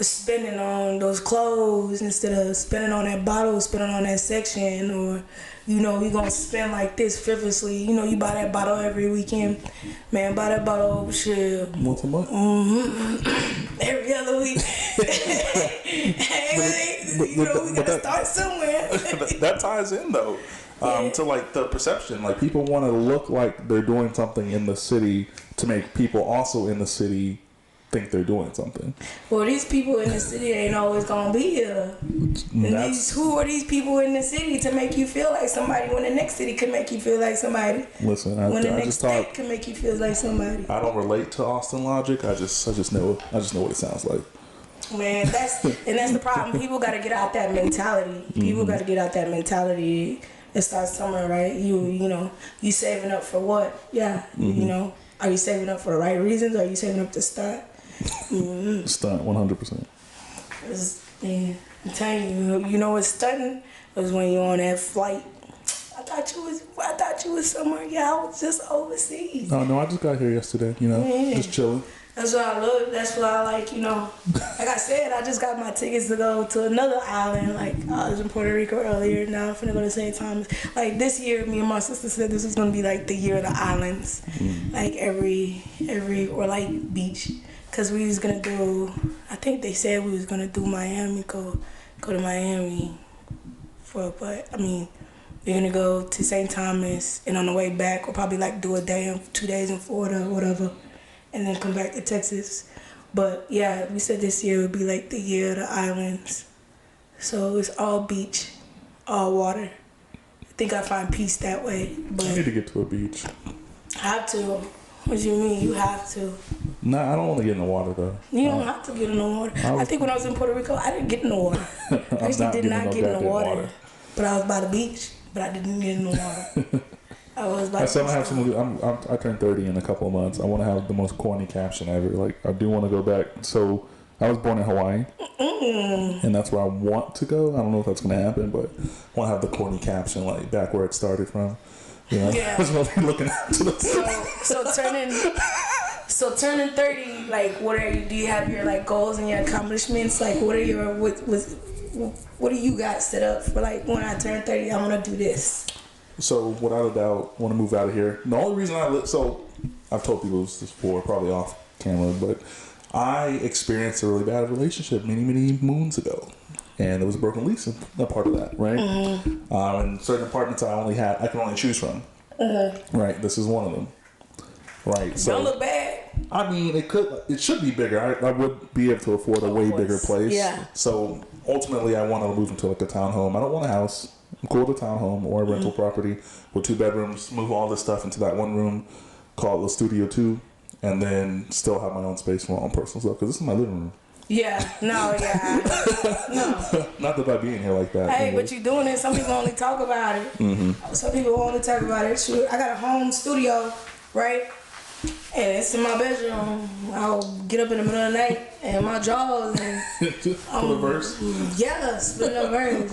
Speaker 2: spending on those clothes, instead of spending on that bottle, spending on that section, or you know, you gonna spend like this frivolously. You know, you buy that bottle every weekend, man. Buy that bottle, shit.
Speaker 1: Once a month.
Speaker 2: Every other week. You know, we gotta start somewhere.
Speaker 1: That ties in though, to like the perception. Like people want to look like they're doing something in the city to make people also in the city think they're doing something.
Speaker 2: Well, these people in the city ain't always gonna be here. And who are these people in the city to make you feel like somebody when the next city could make you feel like somebody?
Speaker 1: Listen,
Speaker 2: when the
Speaker 1: I
Speaker 2: next
Speaker 1: just
Speaker 2: state
Speaker 1: thought
Speaker 2: can make you feel like somebody.
Speaker 1: I don't relate to Austin logic. I just know what it sounds like.
Speaker 2: Man, that's the problem. People got to get out that mentality. People got to get out that mentality and start somewhere, right? You know, you saving up for what? Yeah, you know, are you saving up for the right reasons? Or are you saving up to start?
Speaker 1: Stunt 100%.
Speaker 2: Yeah, I'm telling you, what's stunting was when you're on that flight. I thought you was somewhere. Yeah, I was just overseas.
Speaker 1: Oh no, I just got here yesterday. You know, just chilling.
Speaker 2: That's what I love. That's what I like. You know, like I said, I just got my tickets to go to another island. Like I was in Puerto Rico earlier. Now I'm finna go to St. Thomas. Like this year, me and my sister said this was gonna be like the year of the islands. Like every or like beach. Cause we was gonna do, I think they said we was gonna do Miami, go to Miami but I mean, we're gonna go to St. Thomas, and on the way back, we'll probably like do 2 days in Florida or whatever, and then come back to Texas. But yeah, we said this year would be like the year of the islands. So it's all beach, all water. I think I find peace that way. But
Speaker 1: I need to get to a beach.
Speaker 2: I have to. What do you mean? You have to.
Speaker 1: Nah, I don't want to get in the water though.
Speaker 2: You don't have to get in the water. I think when I was in Puerto Rico, I didn't get in the water. I actually did not get in the water. But I was by the beach, but I didn't get in the water. I was by the beach.
Speaker 1: I turned 30 in a couple of months. I want to have the most corny caption ever. Like, I do want to go back. So, I was born in Hawaii. And that's where I want to go. I don't know if that's going to happen, but I want to have the corny caption, like, back where it started from. You know?
Speaker 2: Yeah.
Speaker 1: That's what I'm looking at.
Speaker 2: So turning 30, like, what are you? Do you have your like goals and your accomplishments? Like, what are your what do you got set up for? Like, when I turn 30, I want to do this.
Speaker 1: So, without a doubt, I want to move out of here. The only reason I've told people this before, probably off camera, but I experienced a really bad relationship many moons ago, and there was a broken lease, a part of that, right? And certain apartments I can only choose from. Right, this is one of them. Right, so
Speaker 2: don't look bad.
Speaker 1: I mean, it should be bigger. I would be able to afford a way bigger place.
Speaker 2: Yeah.
Speaker 1: So ultimately, I want to move into like a townhome. I don't want a house. I'm cool with a townhome or a rental property with 2 bedrooms. Move all this stuff into that one room, call it the Studio 2, and then still have my own space for my own personal stuff. Because this is my living room.
Speaker 2: Yeah. No.
Speaker 1: Not that I be in here like that.
Speaker 2: Hey, but you doing it. Some people only talk about it. Some people only talk about it. Shoot, I got a home studio, right? And it's in my bedroom. I'll get up in the middle of the night and my jaws and
Speaker 1: for the verse.
Speaker 2: Yeah, spitting up verse.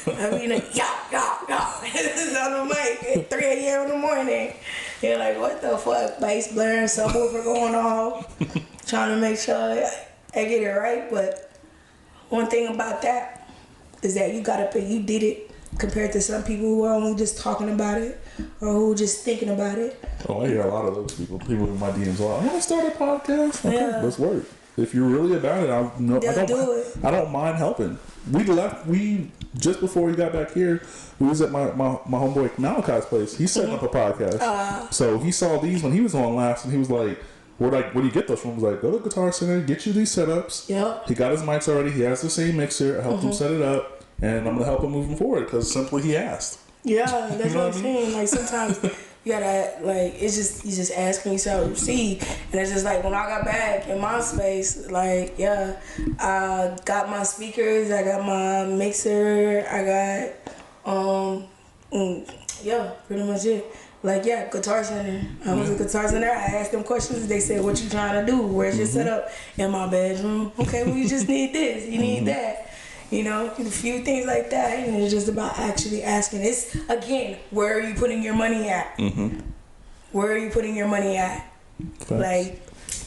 Speaker 2: I mean, it's on the mic at 3 a.m. in the morning. You're like, what the fuck? Bass blaring, subwoofer going off, trying to make sure I get it right. But one thing about that is that you did it compared to some people who are only just talking about it or who just thinking about it.
Speaker 1: Oh, I hear a lot of those people. People in my DMs are like, I want to start a podcast. Okay, let's work. if you're really about it, I don't mind helping. We just before we got back here, we was at my homeboy Malachi's place. He's setting up a podcast. So he saw these when he was on last, and he was like, "Where do you get those from?" I was like, "Go to Guitar Center, get you these setups."
Speaker 2: Yep.
Speaker 1: He got his mics already. He has the same mixer. I helped him set it up, and I'm gonna help him moving forward because simply he asked.
Speaker 2: Yeah, that's what I'm saying. Like sometimes you gotta it's just you just ask and you shall receive. And it's just like when I got back in my space, like I got my speakers, I got my mixer, I got pretty much it. Like Guitar Center. I was at Guitar Center. I asked them questions. They said, "What you trying to do? Where's your setup?" In my bedroom. Okay, well you just need this. You need that. You know, a few things like that, and it's just about actually asking. It's again, where are you putting your money at? Where are you putting your money at? Thanks. Like,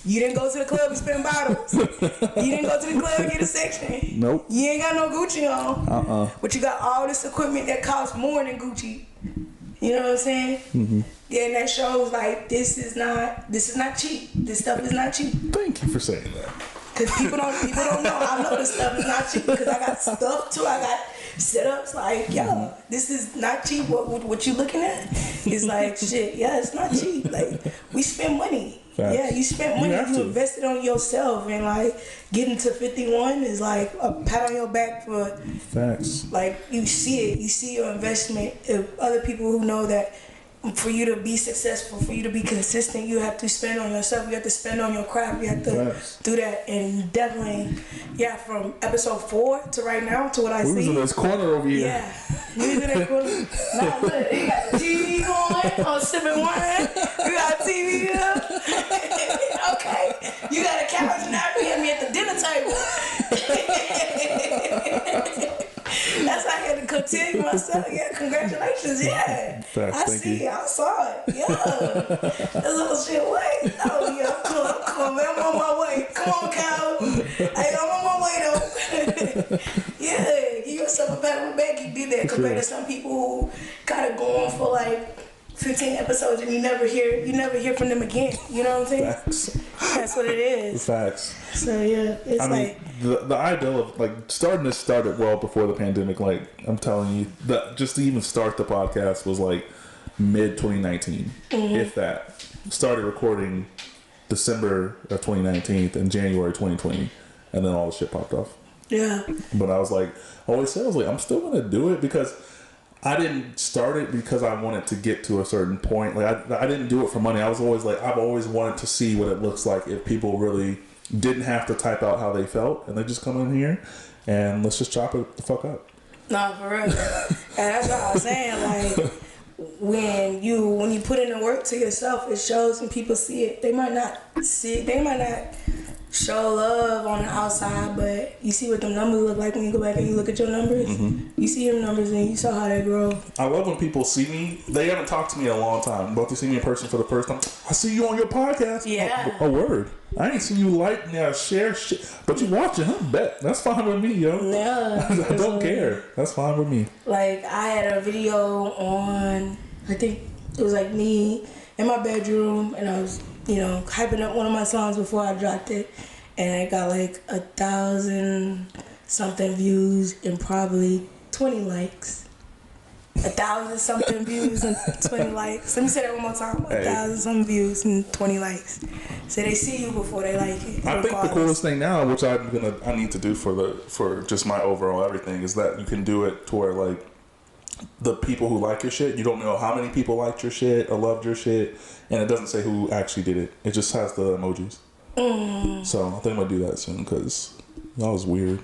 Speaker 2: you didn't go to the club and spend bottles. You didn't go to the club and get a section.
Speaker 1: Nope.
Speaker 2: You ain't got no Gucci on. But you got all this equipment that costs more than Gucci. You know what I'm saying? Yeah, and that shows like this is not cheap. This stuff is not cheap.
Speaker 1: Thank you for saying that.
Speaker 2: Cause people don't know. I know this stuff is not cheap because I got stuff too. I got setups like, this is not cheap. What you looking at? It's like shit. Yeah, it's not cheap. Like we spend money. Facts. Yeah, you spent money. You invested on yourself, and like getting to 51 is like a pat on your back for. Facts. Like you see it. You see your investment. If other people who know that. For you to be successful, for you to be consistent, you have to spend on yourself. You have to spend on your craft. You have to do that. And definitely, from episode 4 to right now to what I see.
Speaker 1: We was in this corner over here.
Speaker 2: Yeah, we was in that corner. Now look, you got the TV going. I'm sipping wine. You got TV up. Okay, you got a couch now. You had me at the dinner table. That's how I had to continue myself. Yeah, congratulations. Yeah, I see. I saw it. Yeah, that little shit. Wait. Oh yeah, come on, man. I'm on my way. Come on, Kyle. Hey, I'm on my way though. Yeah, give yourself a pat on the back. You did that compared to some people who gotta go on for like 15 episodes and you never hear from them again. You know what I'm saying? Facts. That's what it is.
Speaker 1: Facts.
Speaker 2: So yeah, it's
Speaker 1: the ideal of like starting this started well before the pandemic. Like I'm telling you, that just to even start the podcast was like mid 2019, if that. Started recording December of 2019 and January 2020, and then all the shit popped off.
Speaker 2: Yeah.
Speaker 1: But I was like, always said, I was like, I'm still gonna do it because I didn't start it because I wanted to get to a certain point. Like I didn't do it for money. I was always like, I've always wanted to see what it looks like if people really didn't have to type out how they felt and they just come in here and let's just chop it the fuck up.
Speaker 2: No, for real. And that's what I was saying. Like when you put in the work to yourself, it shows and people see it. They might not see it. They might not show love on the outside, but you see what them numbers look like when you go back and you look at your numbers. You see your numbers and you saw how they grow.
Speaker 1: I love when people see me. They haven't talked to me in a long time, but they see me in person for the first time. I see you on your podcast.
Speaker 2: Yeah.
Speaker 1: A word. I ain't seen you share shit, but you watching. I bet that's fine with me, yo.
Speaker 2: Yeah.
Speaker 1: I don't care. That's fine with me.
Speaker 2: Like I had a video on, I think it was like me in my bedroom, and I was, hyping up one of my songs before I dropped it, and I got like 1,000 something views and probably 20 likes. 1,000 something views and 20 likes. Let me say that one more time. 1,000 something views and 20 likes. So they see you before they like it.
Speaker 1: I think the coolest thing now, which I need to do for just my overall everything, is that you can do it to where like the people who like your shit, you don't know how many people liked your shit or loved your shit, and it doesn't say who actually did it. It just has the emojis. So I think I'm gonna do that soon because that was weird.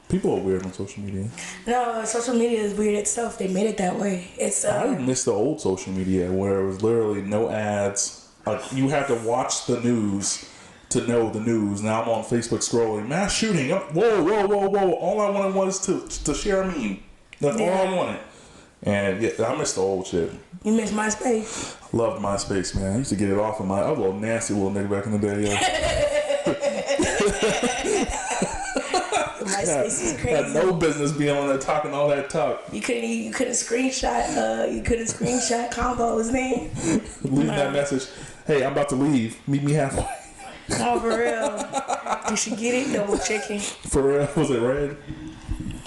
Speaker 1: People are weird on social media.
Speaker 2: No, social media is weird itself. They made it that way.
Speaker 1: I miss the old social media where it was literally no ads. Like you had to watch the news to know the news. Now I'm on Facebook scrolling, mass shooting. Whoa! All I wanted was to share a meme. That's all I wanted. And I miss the old shit.
Speaker 2: You miss MySpace?
Speaker 1: Loved MySpace, man. I used to get it off of I was a little nasty little nigga back in the day.
Speaker 2: MySpace is crazy.
Speaker 1: Had no business being on there talking all that talk.
Speaker 2: You couldn't screenshot combos, man.
Speaker 1: Leave that message. Hey, I'm about to leave. Meet me halfway.
Speaker 2: Oh, for real. Did she get it? Double checking.
Speaker 1: For real? Was it red?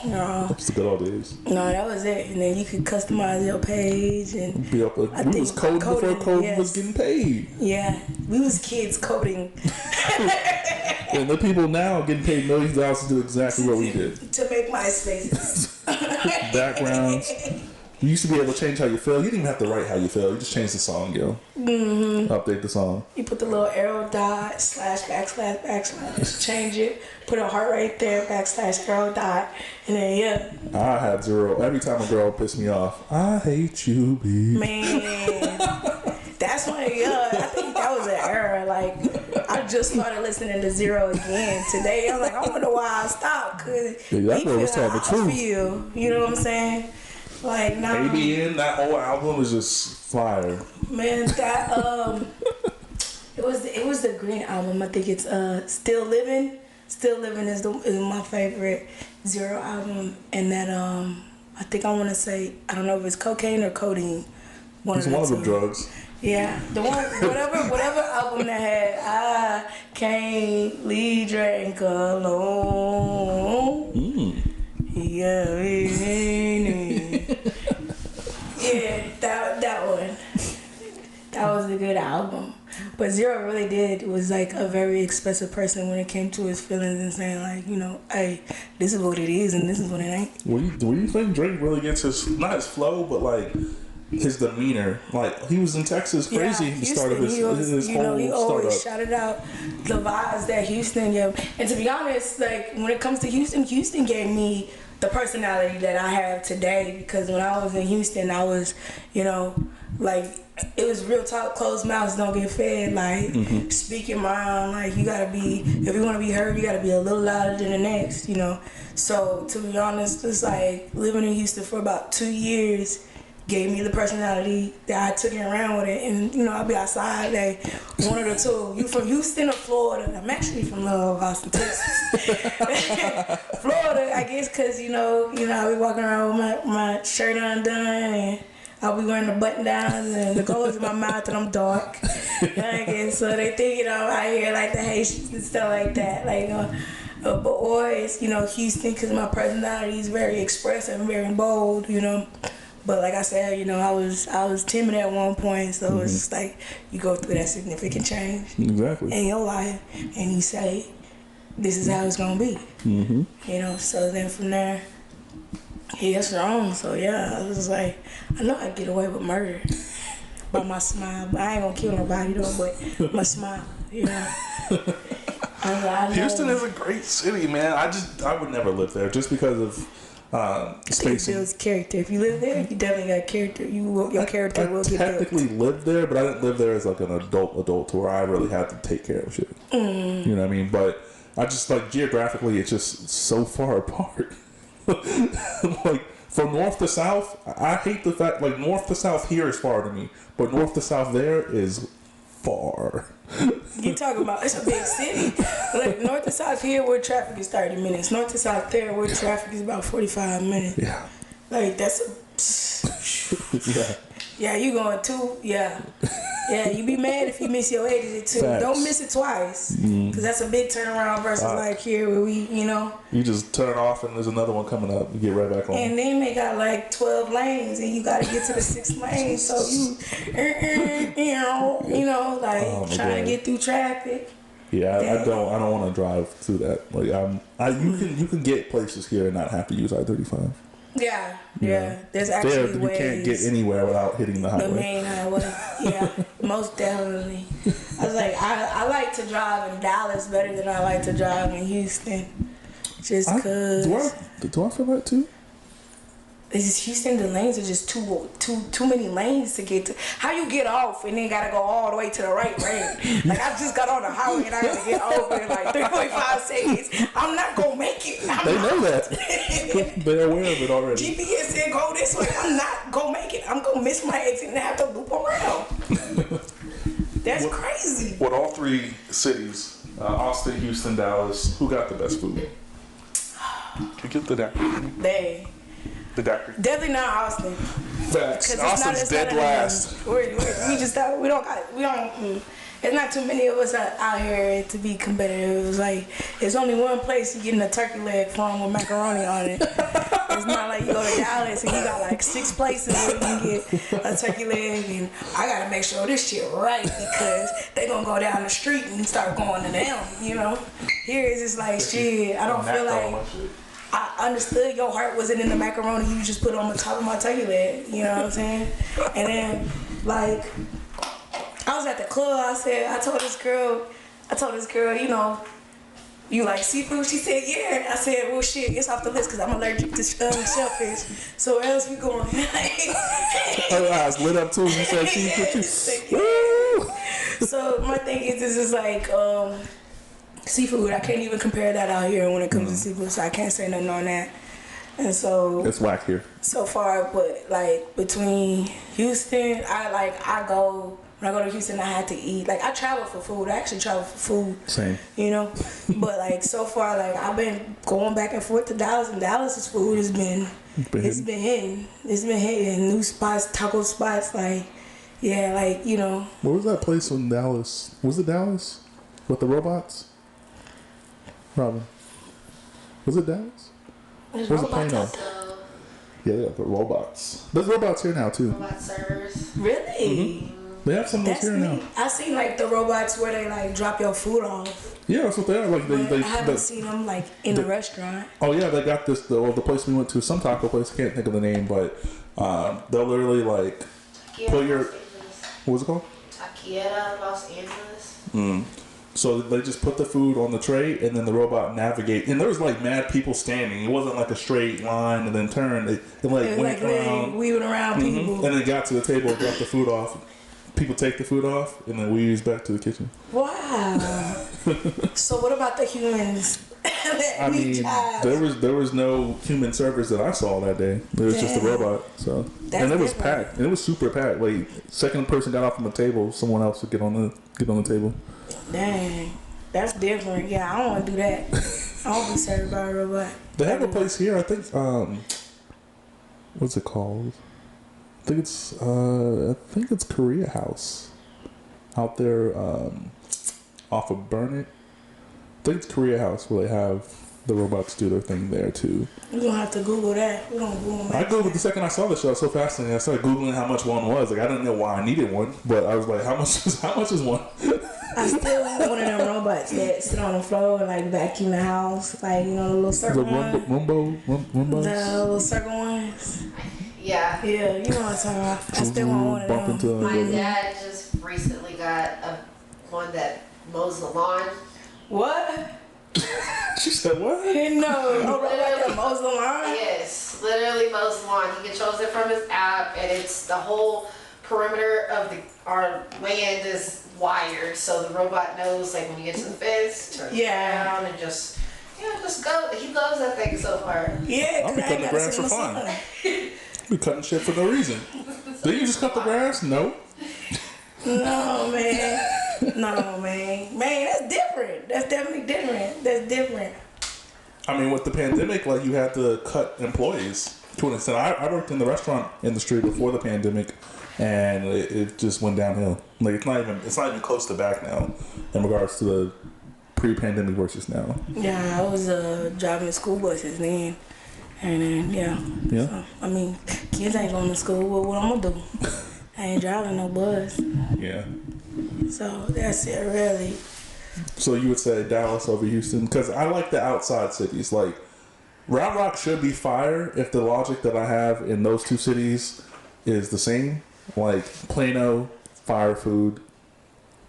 Speaker 2: No.
Speaker 1: That's the good old days.
Speaker 2: No, that was it. And then you could customize your page and
Speaker 1: Be up, we was coding before coding was getting paid.
Speaker 2: Yeah, we was kids coding.
Speaker 1: And the people now getting paid millions of dollars to do exactly what we did.
Speaker 2: To make MySpaces.
Speaker 1: Backgrounds. You used to be able to change how you feel. You didn't even have to write how you feel. You just change the song, yo. Mm-hmm. Update the song.
Speaker 2: You put the little arrow dot / / change it. Put a heart right there / arrow dot, and then
Speaker 1: I had 0 every time a girl pissed me off. I hate you, babe.
Speaker 2: Man, that's when I think that was an era. Like I just started listening to 0 again today. I'm like, I wonder why I stopped. Cause
Speaker 1: that boy was telling the truth.
Speaker 2: You know what I'm saying? Like now,
Speaker 1: ABN, that whole album is just fire.
Speaker 2: Man, that it was the Green album. I think it's Still Living. Still Living is my favorite 0 album, and that I think I want to say, I don't know if it's cocaine or codeine.
Speaker 1: It's one of the drugs.
Speaker 2: Yeah, the one whatever album that had I can't leave drink alone. Yeah, that one. That was a good album. But 0 really was like a very expressive person when it came to his feelings and saying like, hey, this is what it is and this is what it ain't.
Speaker 1: Do you think Drake really gets not his flow, but like his demeanor? Like he was in Texas crazy at the start of his whole startup.
Speaker 2: He always shouted out the vibes that Houston gave. And to be honest, like when it comes to Houston gave me the personality that I have today, because when I was in Houston, I was, like it was real talk, closed mouths don't get fed, like speak your mind, like you gotta be, if you wanna be heard, you gotta be a little louder than the next, So to be honest, it's like living in Houston for about 2 years gave me the personality that I took it around with it, and I'll be outside like one of the two. You from Houston or Florida? I'm actually from Austin, Texas. Florida, I guess, cause I'll be walking around with my shirt undone and I'll be wearing the button downs and the gold in my mouth and I'm dark. I guess so they think out here like the Haitians and stuff like that, like. But always, Houston, cause my personality is very expressive and very bold, But like I said, I was timid at one point, so it's just like you go through that significant change
Speaker 1: exactly
Speaker 2: in your life, and you say, "This is how it's gonna be." So then from there, he gets wrong. So yeah, I was just like, I know I get away with murder by my smile, but I ain't gonna kill nobody though. But my smile, I
Speaker 1: Houston is a great city, man. I would never live there just because of.
Speaker 2: It builds character. If you live there, you definitely got character. Your character will get built. I
Speaker 1: technically lived there, but I didn't live there as like an adult to where I really had to take care of shit. You know what I mean? But I just like geographically, it's just so far apart. Like from north to south, I hate the fact like north to south here is far to me, but north to south there is far.
Speaker 2: You talking about, it's a big city. Like north to south here where traffic is 30 minutes. North to south there where traffic is about 45 minutes.
Speaker 1: Yeah.
Speaker 2: Like that's
Speaker 1: yeah.
Speaker 2: Yeah, you going too, yeah. Yeah, you be mad if you miss your exit too.
Speaker 1: Facts.
Speaker 2: Don't miss it twice. Because that's a big turnaround versus like here where we,
Speaker 1: You just turn off and there's another one coming up. You get right back on.
Speaker 2: And then they got like 12 lanes and you got to get to the 6th lane. So trying to get through traffic.
Speaker 1: Yeah, I don't want to drive through that. Like you can get places here and not have to use I-35.
Speaker 2: Yeah. There's actually
Speaker 1: you
Speaker 2: ways.
Speaker 1: You can't get anywhere without hitting the highway.
Speaker 2: The main highway. Yeah, most definitely. I was like, I like to drive in Dallas better than I like to drive in Houston. Just cause.
Speaker 1: Do I feel that too?
Speaker 2: It's just Houston, the lanes are just too many lanes to get to. How you get off and then gotta go all the way to the right lane? Like I just got on the highway and I gotta get over in like 3.5 seconds. I'm not gonna make it.
Speaker 1: They know that. They're aware of it already.
Speaker 2: GPS said go this way. I'm not gonna make it. I'm gonna miss my exit and have to loop around. That's crazy.
Speaker 1: With all three cities, Austin, Houston, Dallas, who got the best food? You get the daiquiri.
Speaker 2: Definitely not Austin.
Speaker 1: Facts. Austin's dead last.
Speaker 2: We don't. it's not too many of us out here to be competitive. It's like it's only one place you getting a turkey leg from with macaroni on it. It's not like you go to Dallas and you got like 6 places where you can get a turkey leg, and I gotta make sure this shit right because they gonna go down the street and start going to them. You know, here it's just like shit. I don't feel like. I understood your heart wasn't in the macaroni you just put on the top of my turkey leg. You know what I'm saying? And then like. I was at the club. I told this girl, you know, you like seafood? She said, yeah. I said, well, shit, it's off the list because I'm allergic to shellfish. So where else we going?
Speaker 1: Her eyes lit up too. You said seafood too.
Speaker 2: So my thing is, this is like seafood. I can't even compare that out here when it comes to seafood. So I can't say nothing on that. And so
Speaker 1: it's whack here.
Speaker 2: So far, but like between Houston, when I go to Houston, I had to eat. Like, I travel for food. I actually travel for food.
Speaker 1: Same.
Speaker 2: You know? But, like, so far, like, I've been going back and forth to Dallas, and Dallas's food has been... It's been hitting. It's been hitting. New spots, taco spots, like... Yeah, like, you know...
Speaker 1: What was that place in Dallas? Was it Dallas? With the robots? Robin. Was it Dallas?
Speaker 2: There's
Speaker 1: was it
Speaker 2: robots
Speaker 1: Plano?
Speaker 2: out there.
Speaker 1: Yeah, the robots. There's robots here now, too.
Speaker 3: Robot servers.
Speaker 2: Really?
Speaker 1: Mm-hmm. They have some of those here now.
Speaker 2: I seen like the robots where they like drop your food off.
Speaker 1: Yeah, that's what they are. Like
Speaker 2: I haven't seen them like in the restaurant.
Speaker 1: Oh yeah, they got this. The place we went to, some taco place. I can't think of the name, but they'll literally like put your. What was it called?
Speaker 3: Taquiera, Los Angeles.
Speaker 1: So they just put the food on the tray, and then the robot navigate. And there was like mad people standing. It wasn't like a straight line and then turned. It like went around,
Speaker 2: weaving around people,
Speaker 1: and then got to the table, dropped the food off. People take the food off, and then we use back to the kitchen.
Speaker 2: Wow. So what about the humans?
Speaker 1: I mean, there was no human servers that I saw that day. It was just a robot. So and it was packed. And it was super packed. Like second person got off from the table, someone else would get on the table.
Speaker 2: Dang, that's different. Yeah, I don't want to do that. I don't be served by a robot.
Speaker 1: They have a place here. I think. What's it called? I think it's Korea House out there off of Burnett. I think it's Korea House where they have the robots do their thing there too.
Speaker 2: We're gonna have to Google that. We're gonna Google that.
Speaker 1: I Googled the second I saw the show. I was so fascinated. I started Googling how much one was. Like I didn't know why I needed one, but I was like, how much is one?
Speaker 2: I still want one of them robots that sit on the floor and like vacuum the house, like you know the little circle ones. The little circle ones.
Speaker 3: Yeah.
Speaker 2: Yeah, you know what I'm talking about. I still want one of them.
Speaker 3: My dad just recently got one that mows the lawn.
Speaker 2: What?
Speaker 1: She said what?
Speaker 2: No, that mows the lawn?
Speaker 3: Yes, literally mows the lawn. He controls it from his app, and it's the whole perimeter of our land is wired, so the robot knows like when you get to the fence, turn around and just go. He loves that thing so far.
Speaker 2: Yeah,
Speaker 1: I'll be cutting the grass for fun. Be cutting shit for no reason. Did you just cut the grass? No.
Speaker 2: No, man. No, man. Man, that's different. That's definitely different. That's different.
Speaker 1: I mean, with the pandemic, like you had to cut employees to an extent. I worked in the restaurant industry before the pandemic, and it just went downhill. Like it's not even close to back now in regards to the pre-pandemic versus now.
Speaker 2: Yeah, I was driving school buses then. And then, yeah. So, I mean, kids ain't going to school. What I'm going to do? I ain't driving no bus.
Speaker 1: Yeah.
Speaker 2: So, that's it, really.
Speaker 1: So, you would say Dallas over Houston? Because I like the outside cities. Like, Round Rock should be fire if the logic that I have in those two cities is the same. Like, Plano, fire food.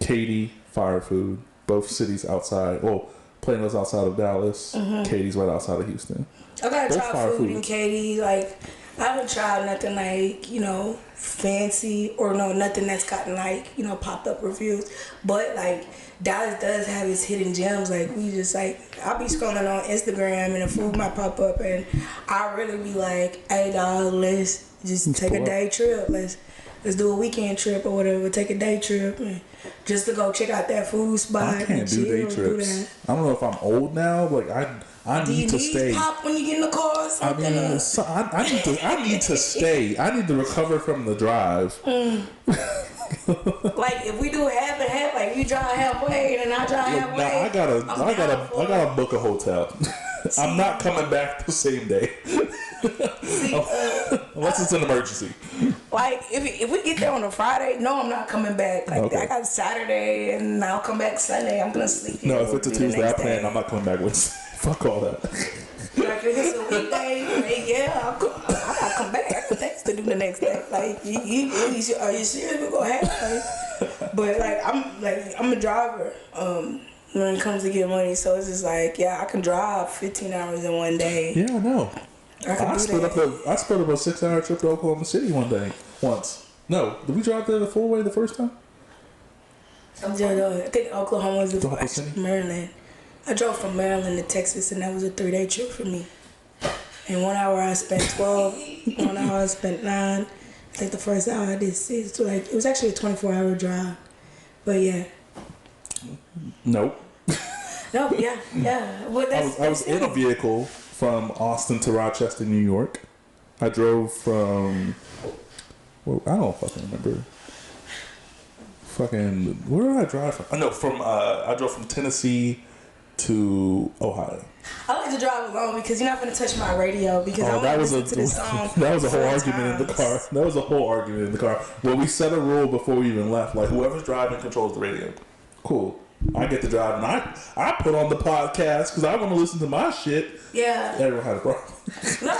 Speaker 1: Katy, fire food. Both cities outside. Well, Plano's outside of Dallas. Mm-hmm. Katy's right outside of Houston.
Speaker 2: I gotta try food in Katy. Like, I haven't tried nothing like, you know, fancy or nothing that's gotten like, you know, popped up reviews. But like, Dallas does have its hidden gems. Like, we just like, I'll be scrolling on Instagram and the food might pop up and I'll really be like, hey dog, let's just take a day trip. Let's do a weekend trip or whatever. Take a day trip and just to go check out that food spot.
Speaker 1: I can't do day trips. I don't know if I'm old now. Like I need to stay.
Speaker 2: Pop when you get in the car or something?
Speaker 1: I mean, I need to stay. I need to recover from the drive.
Speaker 2: Like if we do half and half, like you drive halfway and then I drive halfway.
Speaker 1: Nah, I gotta book a hotel. I'm not coming back the same day. Unless it's an emergency.
Speaker 2: Like if we get there on a Friday, no, I'm not coming back. Like
Speaker 1: Okay.
Speaker 2: I got Saturday and I'll come back Sunday. I'm gonna sleep.
Speaker 1: No, if it's a Tuesday, I plan. I'm not coming back Wednesday. Fuck all that.
Speaker 2: Like if it's a weekday, like, yeah, I gotta come back. I got things to do the next day. Like, are you serious? We're gonna have but like I'm a driver. When it comes to get money, so it's just like, yeah, I can drive 15 hours in one day.
Speaker 1: Yeah, I know.
Speaker 2: I split
Speaker 1: up a 6-hour trip to Oklahoma City once. No, did we drive there the full way the first time?
Speaker 2: I think Oklahoma was
Speaker 1: Oklahoma City?
Speaker 2: Maryland. I drove from Maryland to Texas, and that was a 3-day trip for me. In 1 hour, I spent 12. 1 hour, I spent 9. I think the first hour I did 6. So like, it was actually a 24-hour drive. But yeah.
Speaker 1: Nope.
Speaker 2: No, yeah. Well,
Speaker 1: I was in a vehicle from Austin to Rochester, New York. I drove from... Well, I don't fucking remember. Where did I drive from? I drove from Tennessee to Ohio.
Speaker 2: I like to drive alone because you're not going to touch my radio because I want to listen to this song.
Speaker 1: That was a whole argument
Speaker 2: times.
Speaker 1: in the car. That was a whole argument in the car. Well, we set a rule before we even left. Like, whoever's driving controls the radio. Cool. I get to drive, and I put on the podcast because I want to listen to my shit.
Speaker 2: Yeah.
Speaker 1: Everyone had a problem.
Speaker 2: No,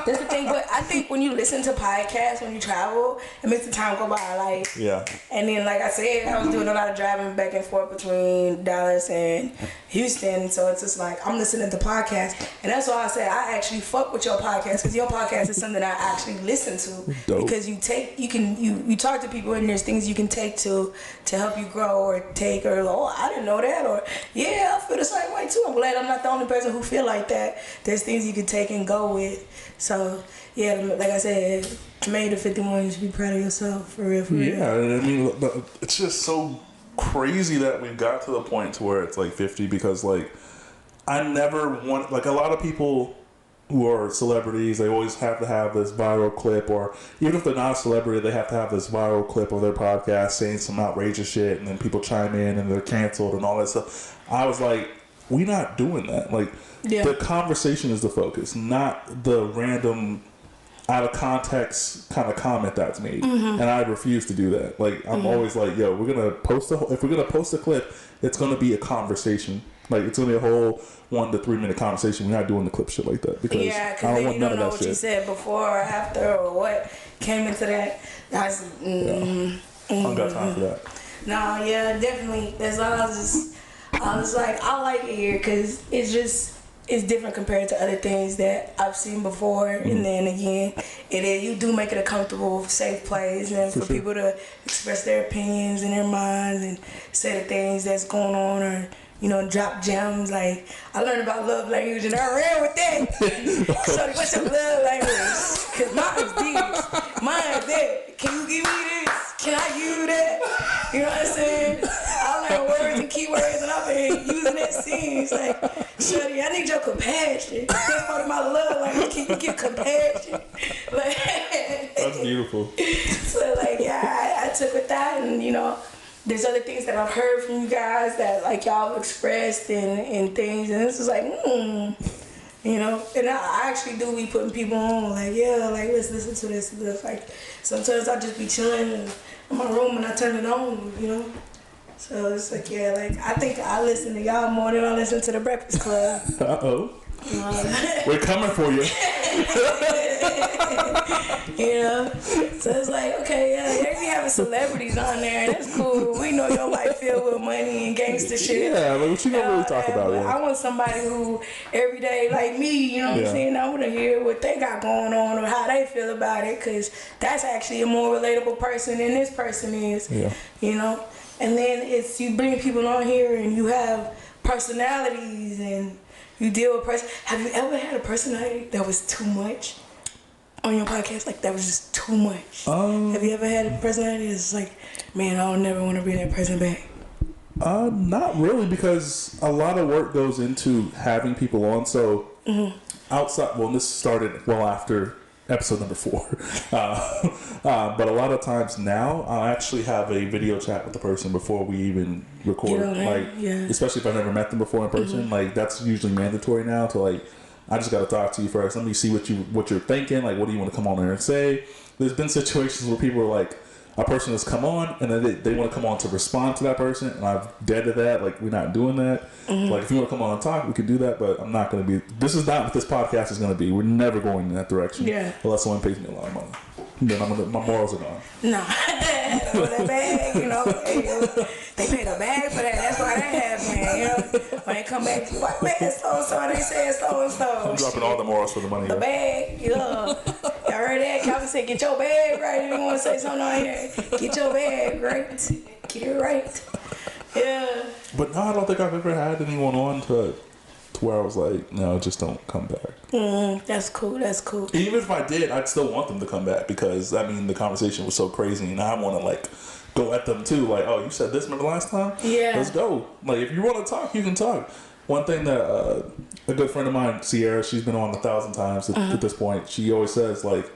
Speaker 2: that's the thing. But I think when you listen to podcasts when you travel, it makes the time go by. Like,
Speaker 1: Yeah.
Speaker 2: And then, like I said, I was doing a lot of driving back and forth between Dallas and Houston. So it's just like I'm listening to podcasts, and that's why I say I actually fuck with your podcast because your podcast is something I actually listen to.
Speaker 1: Dope.
Speaker 2: Because you talk to people and there's things you can take to help you grow or I didn't know that, or yeah, I feel the same way too. I'm glad I'm not the only person who feel like that. There's things you can take and go with. So yeah, like I said, May the 51, you should be proud of yourself for real.
Speaker 1: Yeah, I mean, it's just so crazy that we got to the point to where it's like 50 because like I never want, like a lot of people who are celebrities, they always have to have this viral clip, or even if they're not a celebrity, they have to have this viral clip of their podcast saying some outrageous shit, and then people chime in and they're canceled and all that stuff. I was like, we not doing that. Like, the conversation is the focus, not the random out of context kind of comment that's made. And I refuse to do that. Like, I'm always like, yo, if we're gonna post a clip, it's gonna be a conversation. Like, it's gonna be a whole 1 to 3 minute conversation. We're not doing the clip shit like that because I don't want none of that shit. Yeah, because you don't know what you said
Speaker 2: before or after or what came into that. That's
Speaker 1: I don't got time for that.
Speaker 2: No, yeah, definitely. That's why I was like, I like it here because it's different compared to other things that I've seen before. And then again, you do make it a comfortable, safe place, and for people to express their opinions and their minds and say the things that's going on, or drop gems. Like, I learned about love language and I ran with that. So what's your love language? Because mine is this. Mine is that. Can you give me this? Can I give you that? You know what I'm saying? I learned words and keywords and I've been using that since. Like, shorty, I need your compassion. That's part of my love language. Can you give compassion? Like,
Speaker 1: that's beautiful.
Speaker 2: So, like, yeah, I took with that, and, there's other things that I've heard from you guys that, like, y'all have expressed and things, and this is like, and I actually do be putting people on, like, yeah, like, let's listen to this. Like, sometimes I'll just be chilling in my room and I turn it on, So it's like, yeah, like, I think I listen to y'all more than I listen to the Breakfast Club.
Speaker 1: Uh-oh. We're coming for you.
Speaker 2: So it's like, okay, yeah, they be having celebrities on there, and that's cool. We know your life filled with money and gangster shit.
Speaker 1: Yeah, like, what you gonna really talk about? Yeah.
Speaker 2: I want somebody who every day, like me, what I'm saying? I want to hear what they got going on or how they feel about it, because that's actually a more relatable person than this person is.
Speaker 1: Yeah.
Speaker 2: And then it's you bring people on here and you have personalities and you deal with Have you ever had a personality that was too much on your podcast? Like, that was just too much. Have you ever had a personality that's like, man, I don't never want to bring that person back?
Speaker 1: Not really, because a lot of work goes into having people on. So outside, this started well after episode number 4. But a lot of times now, I'll actually have a video chat with the person before we even record. Especially if I've never met them before in person. Like, that's usually mandatory now to, like, I just got to talk to you first. Let me see what you're thinking. Like, what do you want to come on there and say? There's been situations where people are like, a person has come on and then they want to come on to respond to that person, and I've dead to that. Like, we're not doing that. Like, if you want to come on and talk, we could do that, but I'm not going to be. This is not what this podcast is going to be. We're never going in that direction. Yeah. Unless someone pays me a lot of money. Then my morals are gone.
Speaker 2: No. That bag, they paid a bag for that. That's why they have, man. When they come back, what man, so they said so.
Speaker 1: I'm dropping all the morals for the money.
Speaker 2: The bag, Y'all heard that? Calvin said, get your bag right. If you want to say something on here, get your bag right. Get it right. Yeah.
Speaker 1: But no, I don't think I've ever had anyone on to where I was like, no, just don't come back.
Speaker 2: That's cool.
Speaker 1: Even if I did, I'd still want them to come back because, I mean, the conversation was so crazy and I want to, like, go at them too. Like, oh, you said this remember last time?
Speaker 2: Yeah.
Speaker 1: Let's go. Like, if you want to talk, you can talk. One thing that a good friend of mine, Sierra, she's been on 1,000 times at this point. She always says, like,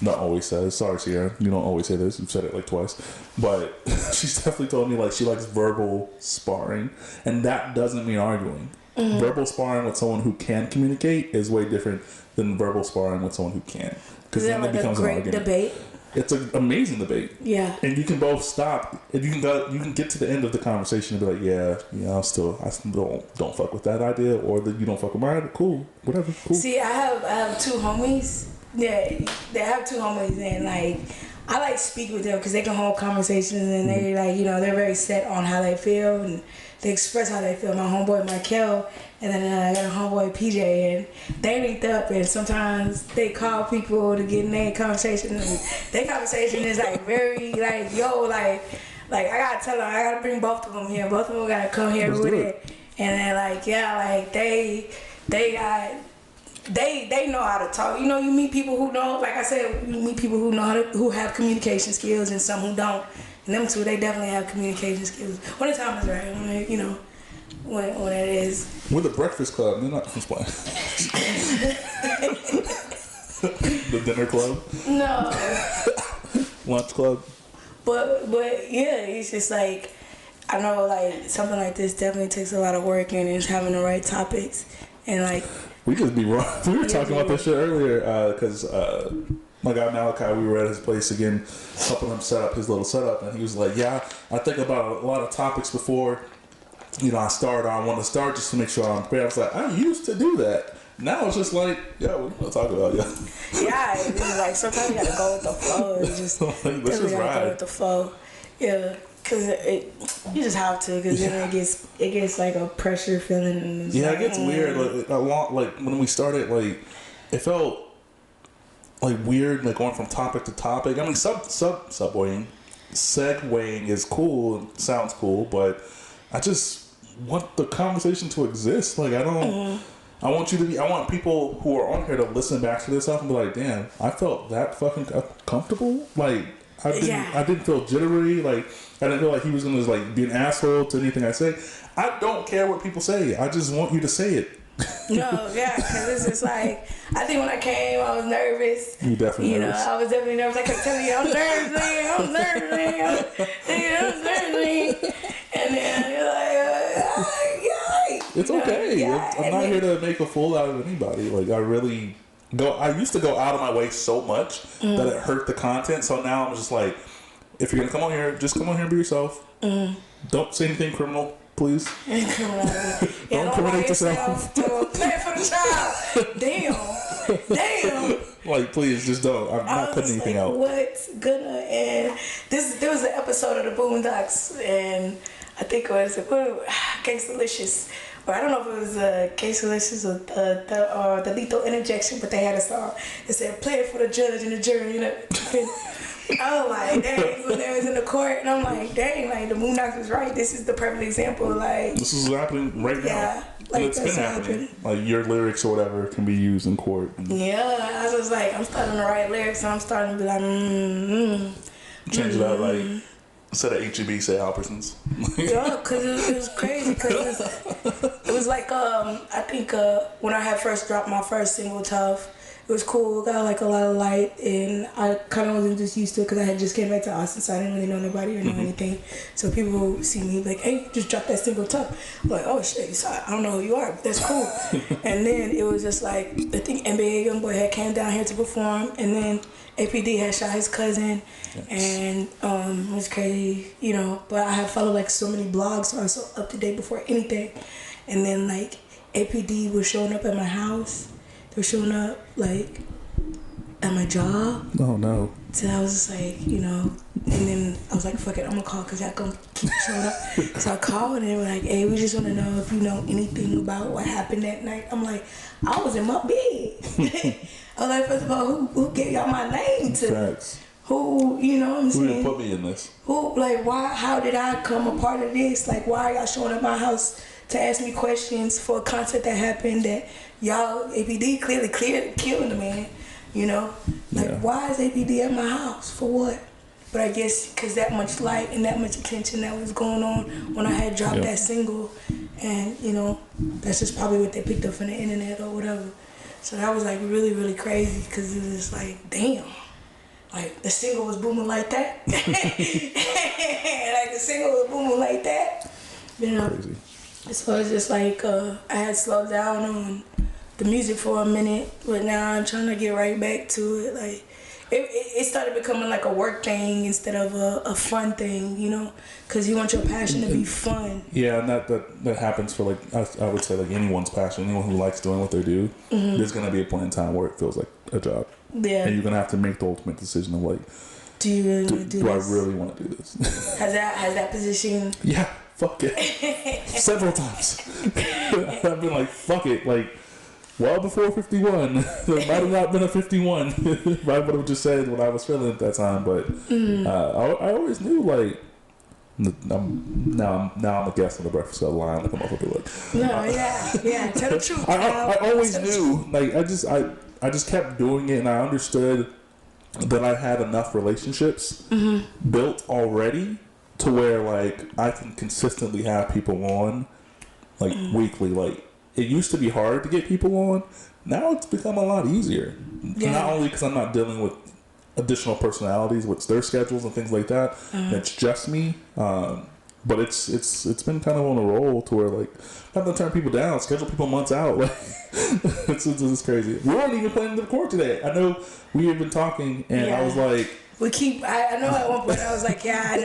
Speaker 1: not always says, sorry, Sierra, you don't always say this. You've said it like twice. But she's definitely told me, like, she likes verbal sparring. And that doesn't mean arguing. Verbal sparring with someone who can communicate is way different than verbal sparring with someone who can't. Because then it becomes an argument.
Speaker 2: Debate.
Speaker 1: It's an amazing debate.
Speaker 2: Yeah.
Speaker 1: And you can both stop, and you can get to the end of the conversation and be like, yeah, I still don't fuck with that idea, or that you don't fuck with my idea. Cool, whatever. Cool.
Speaker 2: See, I have 2 homies. Yeah, they have 2 homies, and like I like speak with them because they can hold conversations, and they like they're very set on how they feel and they express how they feel. My homeboy Michael, and then I got a homeboy PJ, and they linked up, and sometimes they call people to get in their conversation, and their conversation is like very like I gotta tell them, I gotta bring both of them here. Both of them gotta come here with it, and then they know how to talk. You meet people who know, like I said, you meet people who have communication skills and some who don't. And them 2, they definitely have communication skills. When the time is right, when it is.
Speaker 1: We're the Breakfast Club. They're not just playing. The dinner club.
Speaker 2: No.
Speaker 1: Lunch club.
Speaker 2: But yeah, it's just like, I know like something like this definitely takes a lot of work, and it's having the right topics and like.
Speaker 1: We just be wrong. We were talking about this shit earlier because my guy Malachi, we were at his place again, helping him set up his little setup, and he was like, "Yeah, I think about a lot of topics before, I want to start just to make sure I'm prepared." I was like, I used to do that. Now it's just like, yeah, what are we gonna talk about, yeah?
Speaker 2: Yeah, it's like sometimes you gotta go with the flow. It's just
Speaker 1: let's just ride.
Speaker 2: Go with the flow, yeah. Cause you just have to, cause then it gets like a pressure feeling.
Speaker 1: Yeah, it gets weird. Like when we started, like it felt like weird, like going from topic to topic. I mean, segueing is cool, sounds cool, but I just want the conversation to exist. Like I don't. I want people who are on here to listen back to this stuff and be like, damn, I felt that fucking comfortable. Like I didn't feel jittery. Like I didn't feel like he was gonna like be an asshole to anything I say. I don't care what people say. I just want you to say it.
Speaker 2: No, yeah, because it's just like, I think when I came, I was nervous.
Speaker 1: You definitely nervous.
Speaker 2: I was definitely nervous. I kept telling you, I'm nervous. And then you're like,
Speaker 1: it's okay. I'm not here to make a fool out of anybody. Like I used to go out of my way so much that it hurt the content. So now I'm just like, if you're gonna come on here, just come on here and be yourself. Don't say anything criminal, please. Don't incriminate yourself.
Speaker 2: Play for the child. Damn.
Speaker 1: Like, please, just don't. I'm not putting anything out.
Speaker 2: What's gonna end? There was an episode of the Boondocks, and I think it was Gangsta-licious. Or I don't know if it was Gangsta-licious or the Lethal Interjection, but they had a song that said, play it for the judge and the jury. I was like, dang, when they was in the court, and I'm like, dang, like the Boondocks was right. This is the perfect example. Like
Speaker 1: this is happening right now.
Speaker 2: Yeah, like
Speaker 1: it's been happening. Like your lyrics or whatever can be used in court.
Speaker 2: Yeah, I was like, I'm starting to write lyrics, and I'm starting to be like,
Speaker 1: Change it out, like instead of HEB, say Albertsons.
Speaker 2: Yeah, cause it was crazy. Cause it was like I think when I had first dropped my first single, Tough. It was cool. Got like a lot of light, and I kind of wasn't just used to it because I had just came back to Austin, so I didn't really know nobody or know anything. So people see me like, "Hey, you just dropped that single tough." I'm like, "Oh shit!" So I don't know who you are, but that's cool. And then it was just like I think NBA YoungBoy had came down here to perform, and then APD had shot his cousin, and it was crazy, you know. But I have followed like so many blogs, so I was so up to date before anything. And then like APD was showing up at my house. They were showing up like at my job.
Speaker 1: Oh no.
Speaker 2: So I was just like, you know, and then I was like, fuck it, I'm gonna call because y'all gonna keep showing up. So I called and they were like, hey, we just wanna know if you know anything about what happened that night. I'm like, I was in my bed. I was like, first of all, who gave y'all my name to?
Speaker 1: Facts.
Speaker 2: Who, you know what I'm saying?
Speaker 1: Who didn't put me in this?
Speaker 2: Who, like, why, how did I come a part of this? Like, why are y'all showing up at my house to ask me questions for a concert that happened that y'all, APD clearly killing the man, you know? Like, why is APD at my house? For what? But I guess because that much light and that much attention that was going on when I had dropped that single, and, you know, that's just probably what they picked up from the internet or whatever. So that was like really, really crazy because it was like, damn, like the single was booming like that. Like the single was booming like that. You know,
Speaker 1: Crazy.
Speaker 2: so it's just like I had slowed down on the music for a minute, but now I'm trying to get right back to it. Like it started becoming like a work thing instead of a fun thing, you know, because you want your passion to be fun.
Speaker 1: Yeah, and that happens for like I would say like anyone's passion, anyone who likes doing what they do. There's gonna be a point in time where it feels like a job. Yeah, and you're gonna have to make the ultimate decision of like,
Speaker 2: do you really want to do this?
Speaker 1: I really want to do this?
Speaker 2: Has that position?
Speaker 1: Yeah, fuck it. Several times. I've been like, fuck it, like. Well before 51, there might have not been a 51. I would have just said what I was feeling at that time, but I always knew like. Now I'm a guest on the Breakfast Club line. Like I'm up to like.
Speaker 2: No, yeah. Tell the truth.
Speaker 1: I always knew. Like I just kept doing it, and I understood that I had enough relationships built already to where like I can consistently have people on, like weekly, like. It used to be hard to get people on. Now it's become a lot easier. Yeah. Not only because I'm not dealing with additional personalities with their schedules and things like that. It's just me. But it's been kind of on a roll to where like I have to turn people down, schedule people months out. Like it's crazy. We weren't even planning to record today. I know we had been talking, and I was like.
Speaker 2: I know at one point I was like, and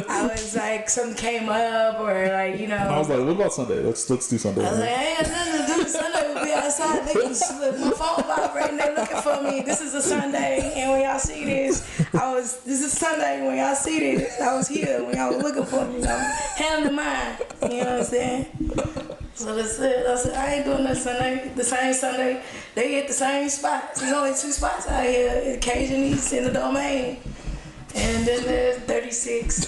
Speaker 2: I was like, something came up or like, you know.
Speaker 1: I was like, what about Sunday? Let's do Sunday.
Speaker 2: I was like, I ain't got nothing to do. Sunday we'll be outside. They can my phone vibrating. They looking for me. This is a Sunday, and when y'all see this, this is Sunday. When y'all see this, I was here when y'all was looking for me. I'm handling mine. You know what I'm saying? So that's it. I said, I ain't doing that Sunday. The same Sunday, they hit the same spots. There's only 2 spots out here. Cajun East in the Domain. And then there's 36.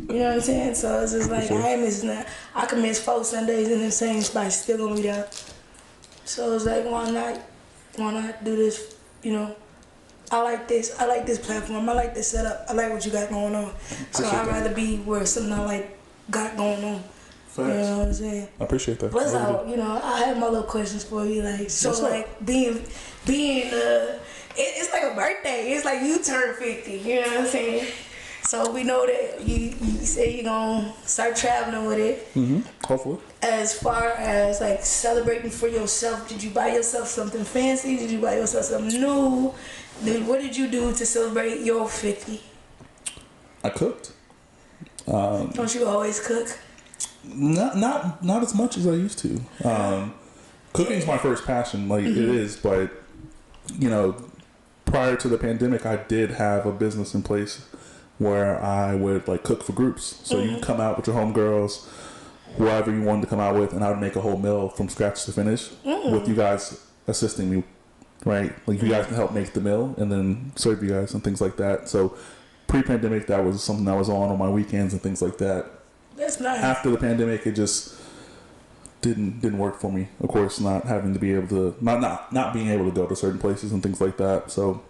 Speaker 2: You know what I'm saying? So it's just like, I ain't missing that. I can miss 4 Sundays in the same spot. Still gonna be there. So it's like, why not do this, you know? I like this platform. I like this setup. I like what you got going on. So I'd rather be where something I like got going on.
Speaker 1: Facts.
Speaker 2: You know what I'm saying?
Speaker 1: I appreciate that.
Speaker 2: Plus, I have my little questions for you. Like, so, like, being, it's like a birthday. It's like you turn 50. You know what I'm saying? So we know that you say you're gonna start traveling with it.
Speaker 1: Hopefully.
Speaker 2: As far as like celebrating for yourself, did you buy yourself something fancy? Did you buy yourself something new? What did you do to celebrate your 50?
Speaker 1: I cooked.
Speaker 2: Don't you always cook?
Speaker 1: Not as much as I used to. Cooking's my first passion, like it is, but you know, prior to the pandemic, I did have a business in place where I would like cook for groups. So you come out with your homegirls, whoever you wanted to come out with, and I would make a whole meal from scratch to finish with you guys assisting me, right? Like you guys can help make the meal and then serve you guys and things like that. So pre-pandemic, that was something I was on my weekends and things like that.
Speaker 2: That's nice.
Speaker 1: After the pandemic, it just didn't work for me. Of course, not having to be able to not being able to go to certain places and things like that. So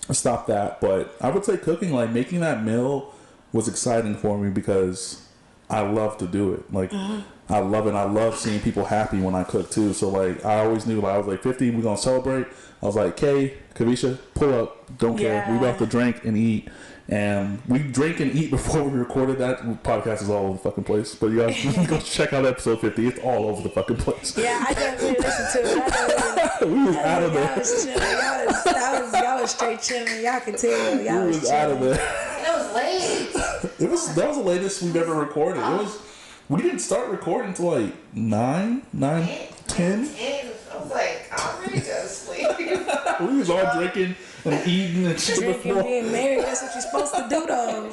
Speaker 1: I stopped that. But I would say cooking, like making that meal, was exciting for me because I love to do it. Like, I love it. I love seeing people happy when I cook too. So like, I always knew, like, I was like, 50, we're gonna celebrate. I was like, Kay, Kavisha, pull up. Don't care. We about to drink and eat. And we drink and eat before we recorded that. Podcast is all over the fucking place. But you guys go check out episode 50. It's all over the fucking place.
Speaker 2: Yeah, I definitely listened to it.
Speaker 1: We was out of there.
Speaker 2: Y'all was chilling. Y'all was straight chilling. Y'all could tell. Y'all was chilling.
Speaker 1: Out of there.
Speaker 3: It was late.
Speaker 1: That was the latest we've ever recorded. We didn't start recording until like 9, 10.
Speaker 3: I was like, I'm ready to go to sleep.
Speaker 1: We was all drinking and eating and shit
Speaker 2: Drinking,
Speaker 1: before.
Speaker 2: being married, that's what you're supposed to do though.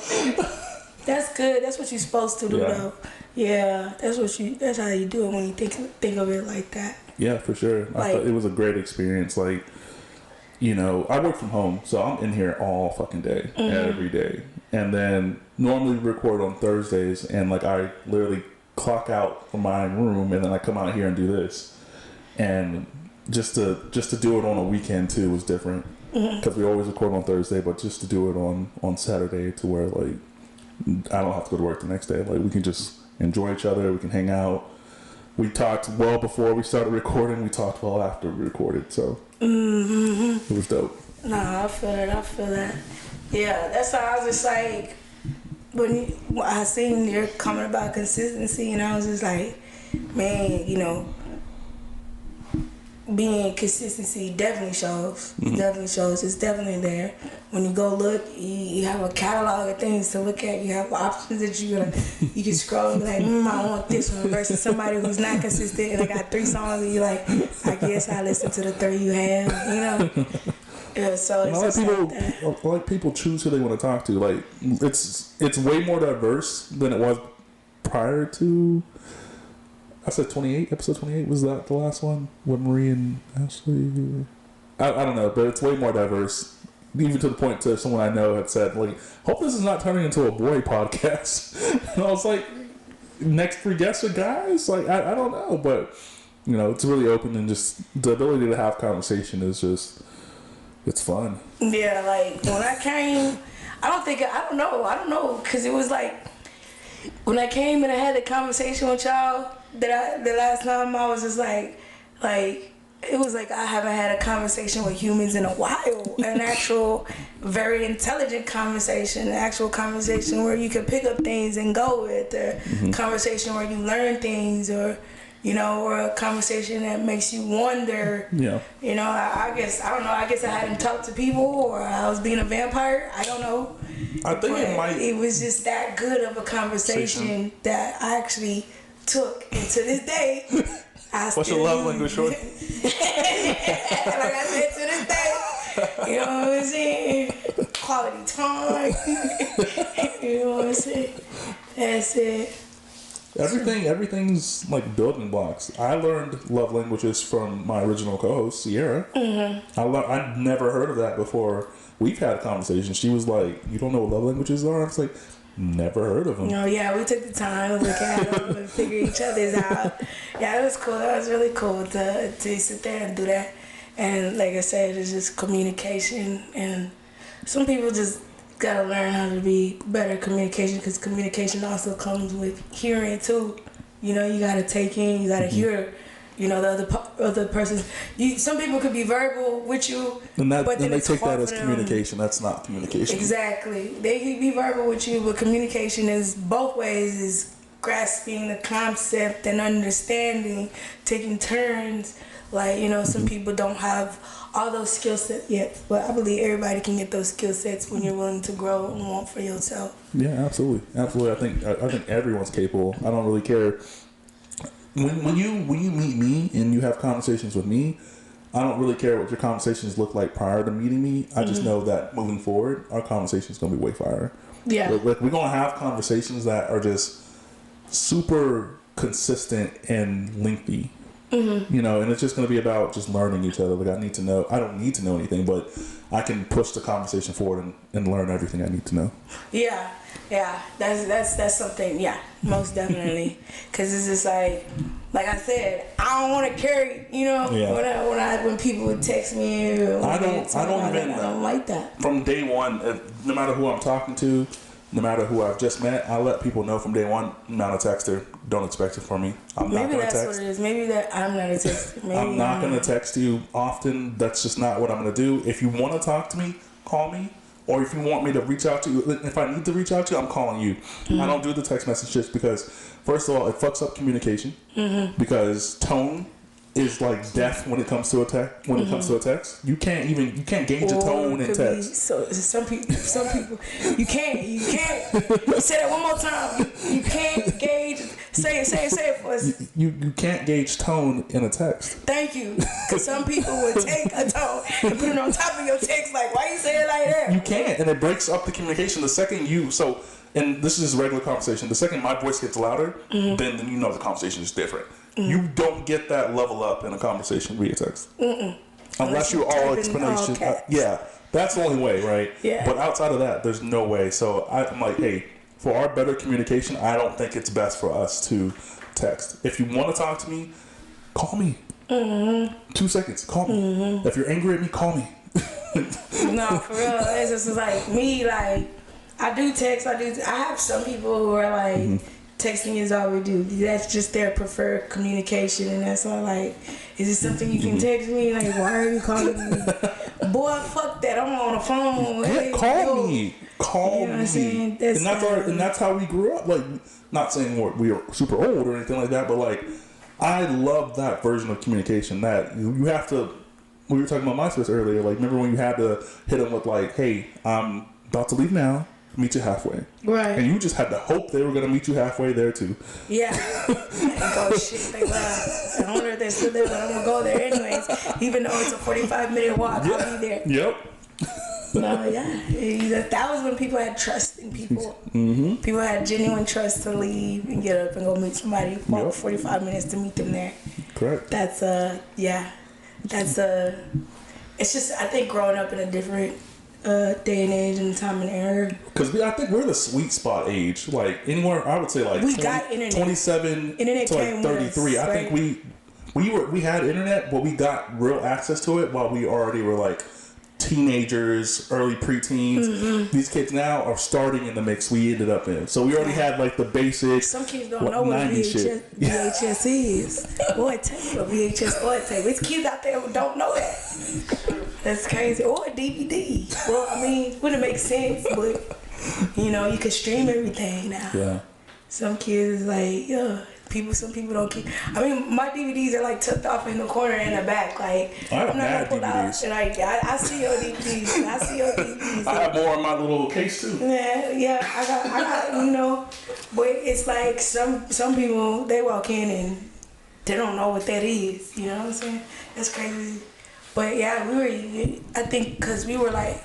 Speaker 2: That's good. That's what you're supposed to do though. Yeah, that's how you do it when you think of it like that.
Speaker 1: Yeah, for sure. I thought it was a great experience. Like, you know, I work from home, so I'm in here all fucking day, every day. And then normally record on Thursdays, and like I literally clock out from my room, and then I come out here and do this. And just to do it on a weekend too was different, because we always record on Thursday, but just to do it on Saturday, to where like I don't have to go to work the next day. Like, we can just enjoy each other. We can hang out. We talked well before we started recording. We talked well after we recorded. So it was dope.
Speaker 2: Nah, I feel that. Yeah, that's why I was just like, when I seen your comment about consistency, and I was just like, man, you know, being consistency definitely shows. Definitely shows. It's definitely there. When you go look, you have a catalog of things to look at. You have options that you can scroll and be like, I want this one, versus somebody who's not consistent and I got 3 songs and you're like, I guess I listen to the 3 you have, you know? Yeah, so it's just
Speaker 1: like people choose who they want to talk to. Like, it's way more diverse than it was prior to. I said 28. Episode 28 was that the last one with Marie and Ashley? I don't know, but it's way more diverse. Even to the point to someone I know had said, like, hope this is not turning into a boy podcast. And I was like, next 3 guests are guys? Like, I don't know, but you know, it's really open, and just the ability to have conversation is just, it's fun. Yeah,
Speaker 2: like when I came, I don't know, because it was like, when I came and I had the conversation with y'all, the last time, I was just like, it was like I haven't had a conversation with humans in a while. An actual, very intelligent conversation, an actual conversation where you can pick up things and go with, or conversation where you learn things, or, you know, or a conversation that makes you wonder. Yeah. You know, I guess I hadn't talked to people, or I was being a vampire. I don't know.
Speaker 1: I think
Speaker 2: it was just that good of a conversation that I actually took, and to this day,
Speaker 1: what's your love language, short?
Speaker 2: Like I said, to this day, you know what I'm saying? Quality time. You know what I'm saying? That's it.
Speaker 1: Everything's like building blocks. I learned love languages from my original co-host, Sierra. I'd never heard of that before. We've had a conversation. She was like, "You don't know what love languages are?" I was like, "Never heard of them."
Speaker 2: No, yeah, we took the time to look at them and figure each other's out. Yeah, it was cool. That was really cool to sit there and do that. And like I said, it's just communication. And some people just gotta learn how to be better communication, because communication also comes with hearing too. You know, you gotta take in, you gotta hear. You know, the other person. Some people could be verbal with you, but then
Speaker 1: they take that as communication. That's not communication.
Speaker 2: Exactly. They could be verbal with you, but communication is both ways. Is grasping the concept and understanding, taking turns. Like, you know, some people don't have all those skill sets yet, but I believe everybody can get those skill sets when you're willing to grow and want for yourself.
Speaker 1: Yeah, absolutely. I think everyone's capable. I don't really care. When you meet me and you have conversations with me, I don't really care what your conversations look like prior to meeting me. I just know that moving forward, our conversation is going to be way fire. Yeah. Like, we're going to have conversations that are just super consistent and lengthy. You know, and it's just going to be about just learning each other. Like, I don't need to know anything, but I can push the conversation forward and learn everything I need to know.
Speaker 2: Yeah, that's something. Yeah, most definitely. Because it's just like I said, I don't want to carry. You know, when people would text me,
Speaker 1: I don't like that. From day one, no matter who I'm talking to, no matter who I've just met, I let people know from day one, I'm not a texter. Don't expect it from me. I'm not going to text.
Speaker 2: Maybe that's what it is. Maybe that I'm not a texter. Maybe
Speaker 1: I'm not going to text you often. That's just not what I'm going to do. If you want to talk to me, call me. Or if you want me to reach out to you, if I need to reach out to you, I'm calling you. I don't do the text message just because, first of all, it fucks up communication. Because tone is like death when it comes to a text. When it comes to a text, you can't gauge a tone in text.
Speaker 2: So some people, you can't. Say that one more time. You can't gauge. Say it for us.
Speaker 1: You can't gauge tone in a text.
Speaker 2: Thank you. Because some people would take a tone and put it on top of your text. Like, why you say it like that?
Speaker 1: You can't, and it breaks up the communication. The second and this is just regular conversation. The second my voice gets louder, then you know the conversation is different. You don't get that level up in a conversation via text. Unless you're all explanation. Yeah, that's the only way, right?
Speaker 2: Yeah.
Speaker 1: But outside of that, there's no way. So I'm like, hey, for our better communication, I don't think it's best for us to text. If you want to talk to me, call me. 2 seconds, call me. If you're angry at me, call me.
Speaker 2: No, for real. It's just like me, like, I do text. I have some people who are like, texting is all we do. That's just their preferred communication, and that's all. Like, is it something you can text me? Like, why are you calling me? Boy, fuck that. I'm on the phone. Hey,
Speaker 1: call me. Call me.
Speaker 2: And
Speaker 1: that's how we grew up. Like, not saying we are super old or anything like that, but like, I love that version of communication. That you have to. We were talking about MySpace earlier. Like, remember when you had to hit them with like, "Hey, I'm about to leave now. Meet you halfway."
Speaker 2: Right.
Speaker 1: And you just had to hope they were going to meet you halfway there too.
Speaker 2: Yeah. And go, shit, they love. I don't know if they're still there, but I'm going to go there anyways. Even though it's a 45-minute walk, I'll be there.
Speaker 1: Yep.
Speaker 2: No, yeah. That was when people had trust in people. People had genuine trust to leave and get up and go meet somebody. Walk 45 minutes to meet them there.
Speaker 1: Correct.
Speaker 2: That's, it's just, I think growing up in a different day and age and time and era.
Speaker 1: Because I think we're the sweet spot age. Like anywhere, I would say like 27
Speaker 2: internet
Speaker 1: to like 33. I think we had internet, but we got real access to it while we already were like teenagers, early preteens. These kids now are starting in the mix we ended up in. So we already had like the basic.
Speaker 2: Some kids don't know what VHS is. Boy, tape or VHS or tape. There's kids out there who don't know that. That's crazy. Or a DVD. Well, I mean, wouldn't make sense, but you know, you can stream everything now.
Speaker 1: Yeah.
Speaker 2: Some kids like, some people don't keep. I mean, my DVDs are like tucked off in the corner in the back. Like,
Speaker 1: I'm not gonna pull
Speaker 2: out. And I see your DVDs. I see your DVDs.
Speaker 1: I have more in my little case too.
Speaker 2: Yeah. I got, you know, but it's like some people, they walk in and they don't know what that is. You know what I'm saying? That's crazy. But yeah, I think because we were like,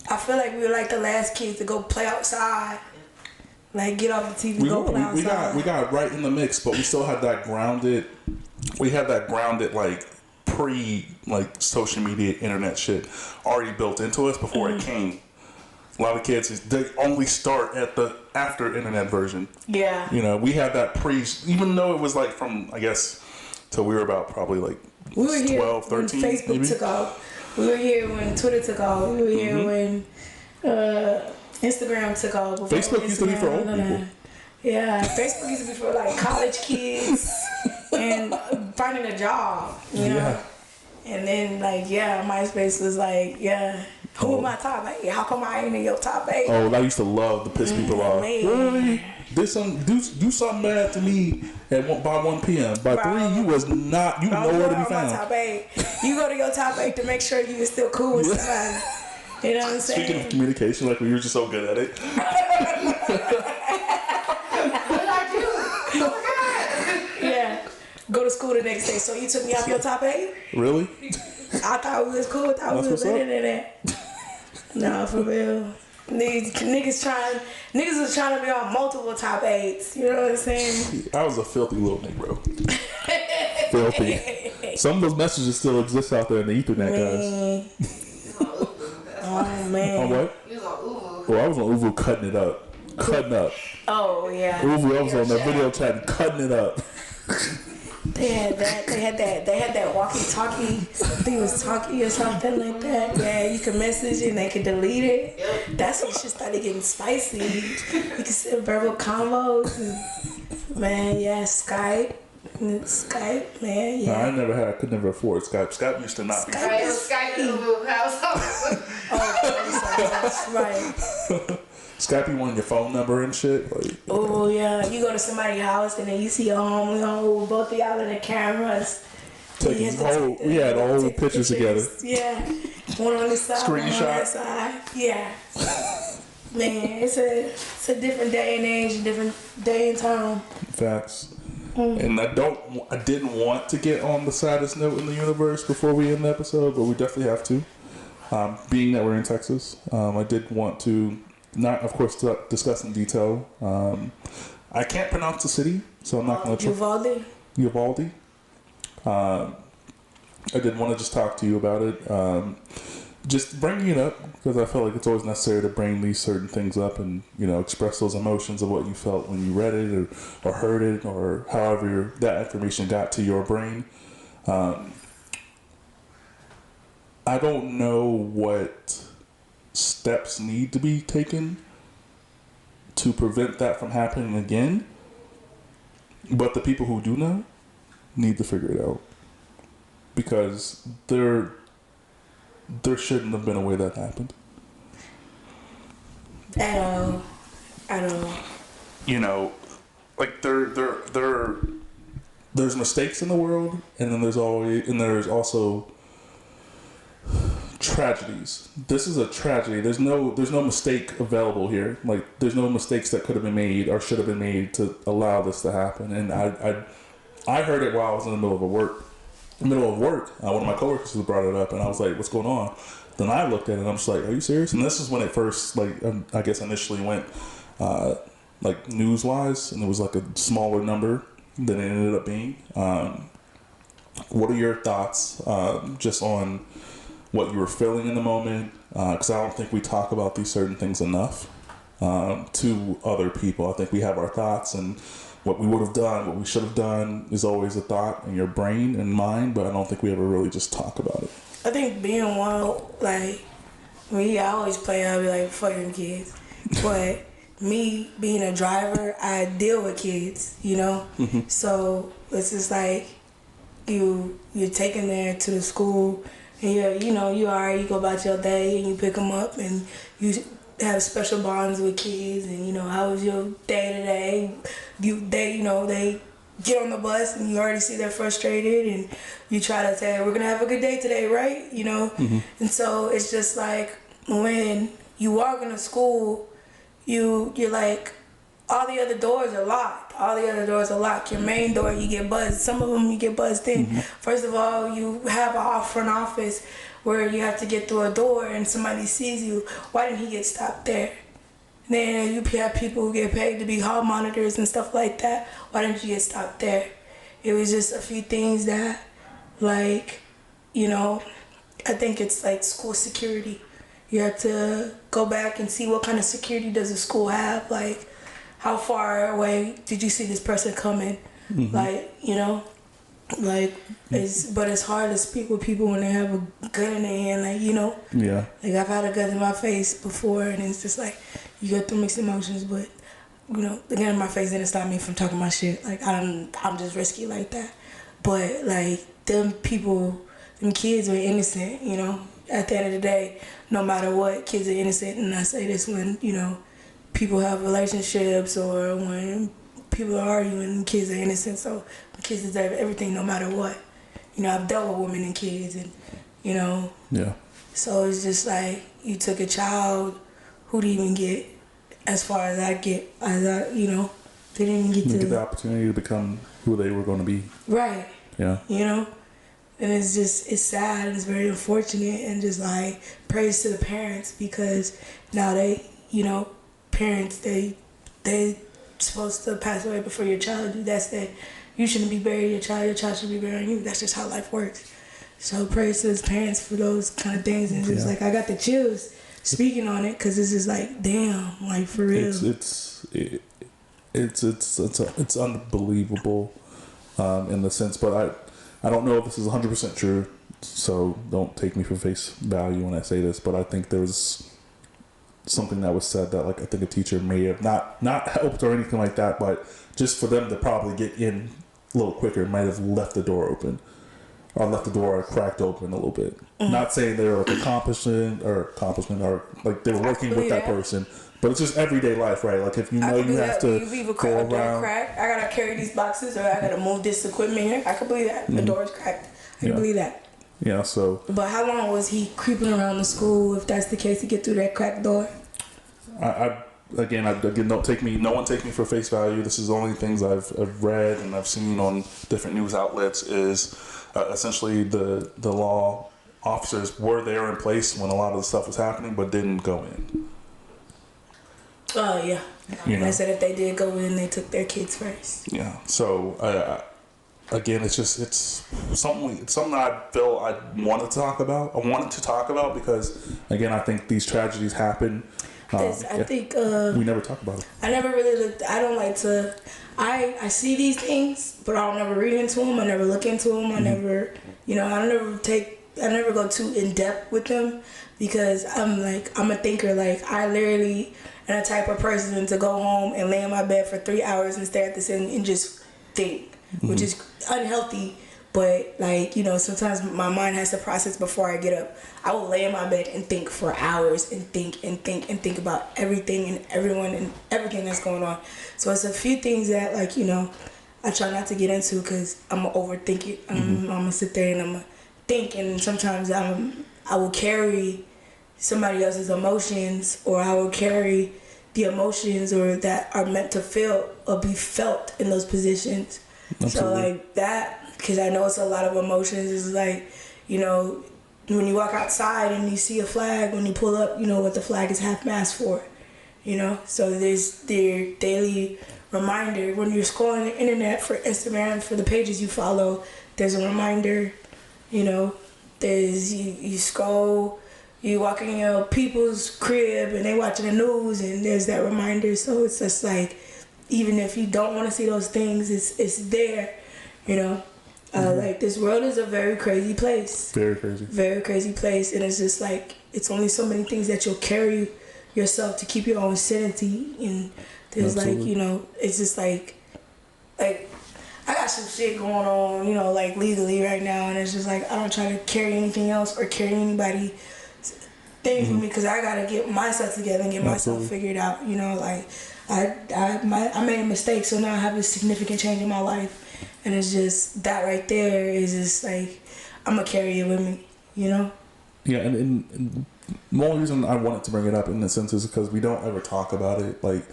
Speaker 2: I feel like we were like the last kids to go play outside. Like, get off the TV, go play outside.
Speaker 1: We got right in the mix, but we still had that grounded, like, like, social media, internet shit already built into us before it came. A lot of kids, they only start at the after internet version.
Speaker 2: Yeah.
Speaker 1: You know, we had that even though it was like from, I guess, till we were about probably like
Speaker 2: we were here
Speaker 1: 12, 13,
Speaker 2: when Facebook
Speaker 1: maybe?
Speaker 2: took off. We were here when Twitter took off. We were here when Instagram took off.
Speaker 1: Facebook used to be for old people.
Speaker 2: Yeah, Facebook used to be for like college kids and finding a job, you know. And then MySpace was like, who am I top 8? How come I ain't in your top 8?
Speaker 1: Oh, I used to love to piss people off. Really? Do something bad to me by 1 p.m. By 3, you was not. You nowhere to be found.
Speaker 2: Top 8. You go to your top 8 to make sure you were still cool with somebody. You know what I'm saying?
Speaker 1: Speaking of communication, like we were just so good at it.
Speaker 3: What did I do? Oh my God.
Speaker 2: Yeah. Go to school the next day. So you took me off your top 8?
Speaker 1: Really?
Speaker 2: I thought we was cool. I thought we was better than that. No, for real. Niggas was trying to be on multiple top 8s. You know what I'm saying?
Speaker 1: I was a filthy little Negro. Filthy. Some of those messages still exist out there in the Ethernet, guys.
Speaker 2: Oh, man.
Speaker 1: On what?
Speaker 3: You was on Uvu.
Speaker 1: Well, I was on Uvu cutting it up. Cutting up.
Speaker 2: Oh, yeah.
Speaker 1: Uvu, I was on the video chat cutting it up.
Speaker 2: They had that. They had that walkie-talkie. I think it was talkie or something like that. Yeah, you could message and they could delete it.
Speaker 3: Yep.
Speaker 2: That's when shit started getting spicy. You could send verbal combos. And, man, yeah, Skype, man, yeah.
Speaker 1: No, I could never afford Skype. Skype used to not be.
Speaker 3: Right, it was Skype in the move house.
Speaker 2: Oh, right.
Speaker 1: Skype, you wanted your phone number and shit. Like,
Speaker 2: Oh yeah, you go to somebody's house and then you see your home, both of y'all in the cameras.
Speaker 1: taking we had all pictures together.
Speaker 2: Yeah, one on this side, one on that
Speaker 1: Screenshot.
Speaker 2: side. Yeah, man, it's a different day and age, different day and time.
Speaker 1: Facts. And I didn't want to get on the saddest note in the universe before we end the episode, but we definitely have to. Being that we're in Texas, I did want to not, of course, discuss in detail. I can't pronounce the city, so I'm not going to try. Uvalde. I did want to just talk to you about it. Just bringing it up because I feel like it's always necessary to bring these certain things up and, express those emotions of what you felt when you read it or heard it or however that information got to your brain. I don't know what steps need to be taken to prevent that from happening again, but the people who do know need to figure it out because there shouldn't have been a way that happened.
Speaker 2: I don't know.
Speaker 1: Like there's mistakes in the world, and then there's also tragedies. This is a tragedy. There's no mistake available here. Like there's no mistakes that could have been made or should have been made to allow this to happen. And I heard it while I was in the middle of work. One of my coworkers brought it up, and I was like, "What's going on?" Then I looked at it, and I'm just like, "Are you serious?" And this is when it first, I guess, initially went, news wise, and it was like a smaller number than it ended up being. What are your thoughts, just on what you were feeling in the moment? Because I don't think we talk about these certain things enough to other people. I think we have our thoughts and what we would have done, what we should have done is always a thought in your brain and mind, but I don't think we ever really just talk about it.
Speaker 2: I think being wild, I always play, I'll be like, fuck them kids. But me being a driver, I deal with kids, Mm-hmm. So it's just like you're taking them to the school and you go about your day and you pick them up and you have special bonds with kids and how was your day today? They get on the bus and you already see they're frustrated and you try to say we're gonna have a good day today, right?
Speaker 1: Mm-hmm.
Speaker 2: And so it's just like when you walk into school, you're like all the other doors are locked. Your main door you get buzzed. Some of them you get buzzed in.
Speaker 1: Mm-hmm.
Speaker 2: First of all, you have a front office where you have to get through a door and somebody sees you. Why didn't he get stopped there? Then you have people who get paid to be hall monitors and stuff like that. Why didn't you get stopped there? It was just a few things that, I think it's like school security. You have to go back and see what kind of security does the school have. Like, how far away did you see this person coming? Mm-hmm. But it's hard to speak with people when they have a gun in their hand,
Speaker 1: Yeah.
Speaker 2: I've had a gun in my face before, and it's just like, you go through mixed emotions, but, the gun in my face didn't stop me from talking my shit. I'm just risky like that. But, them kids are innocent, At the end of the day, no matter what, kids are innocent, and I say this when, people have relationships or when people are arguing, kids are innocent, so kids deserve everything no matter what. I've dealt with women and kids and,
Speaker 1: Yeah.
Speaker 2: So it's just like you took a child who didn't even get as far as I get, they didn't even get
Speaker 1: the opportunity to become who they were going to be.
Speaker 2: Right.
Speaker 1: Yeah.
Speaker 2: And it's sad and it's very unfortunate and just praise to the parents because now they, parents, they supposed to pass away before your child do. That's that. You shouldn't be burying your child should be burying you. That's just how life works. So praise to his parents for those kind of things. And just I got the chills speaking on it because it's just damn, for real.
Speaker 1: It's unbelievable. in the sense, but I don't know if this is 100% true, so don't take me for face value when I say this, but I think there was something that was said that, like, I think a teacher may have not helped or anything like that, but just for them to probably get in a little quicker, might have left the door open. Or left the door cracked open a little bit. Not saying they were like accomplishment or like they were working with that person, but it's just everyday life, right? Like if you know you have to go around.
Speaker 2: Cracked. I gotta carry these boxes, or I gotta move this equipment here. I can believe that the door is cracked. I can believe that.
Speaker 1: Yeah. So.
Speaker 2: But how long was he creeping around the school? If that's the case, to get through that cracked door.
Speaker 1: Again, don't take me. No one take me for face value. This is the only things I've read and I've seen on different news outlets. Is essentially the law officers were there in place when a lot of the stuff was happening, but didn't go in.
Speaker 2: Oh yeah. I said if they did go in, they took their kids first.
Speaker 1: Yeah. So again, it's something I feel I wanted to talk about. I wanted to talk about because again, I think these tragedies happen.
Speaker 2: I think
Speaker 1: we never talk about it.
Speaker 2: I never really looked. I don't like to. I see these things, but I'll never read into them. I never look into them. I never, I never go too in depth with them because I'm a thinker. Like I literally am the type of person to go home and lay in my bed for 3 hours and stare at the ceiling and just think, which is unhealthy. But sometimes my mind has to process before I get up. I will lay in my bed and think for hours and think about everything and everyone and everything that's going on. So it's a few things that I try not to get into because I'm gonna overthink it. I'm gonna sit there and I'm gonna think, and sometimes I will carry somebody else's emotions, or I will carry the emotions or that are meant to feel or be felt in those positions. Absolutely. So like that. Because I know it's a lot of emotions. It's like, when you walk outside and you see a flag, when you pull up, you know what the flag is half-mast for, So there's their daily reminder. When you're scrolling the internet for Instagram, for the pages you follow, there's a reminder, There's, you scroll, you walk in your people's crib and they watching the news and there's that reminder. So it's just like, even if you don't want to see those things, it's there, Like this world is a very crazy place.
Speaker 1: Very crazy.
Speaker 2: Very crazy place, and it's just like it's only so many things that you'll carry yourself to keep your own sanity. And there's
Speaker 1: Absolutely.
Speaker 2: it's just like I got some shit going on, like legally right now, and it's just like I don't try to carry anything else or carry anybody thing for me because I gotta get myself together and get myself figured out. I made a mistake, so now I have a significant change in my life. And it's just that right there is just like I'm gonna carry it with me,
Speaker 1: Yeah, and the only reason I wanted to bring it up in the sense is because we don't ever talk about it. Like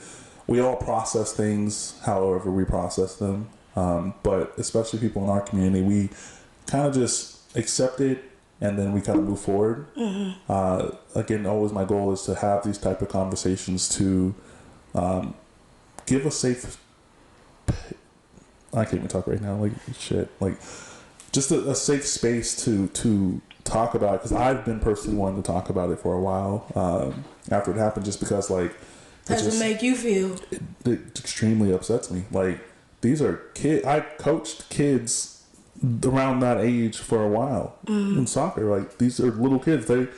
Speaker 1: we all process things however we process them, but especially people in our community, we kind of just accept it and then we kind of move forward. Again, always my goal is to have these type of conversations to give a safe. I can't even talk right now. Like shit. Like just a safe space to talk about it because I've been personally wanting to talk about it for a while after it happened. Just because like
Speaker 2: how does it make you feel?
Speaker 1: It extremely upsets me. Like these are kids. I coached kids around that age for a while in soccer. Like these are little kids. They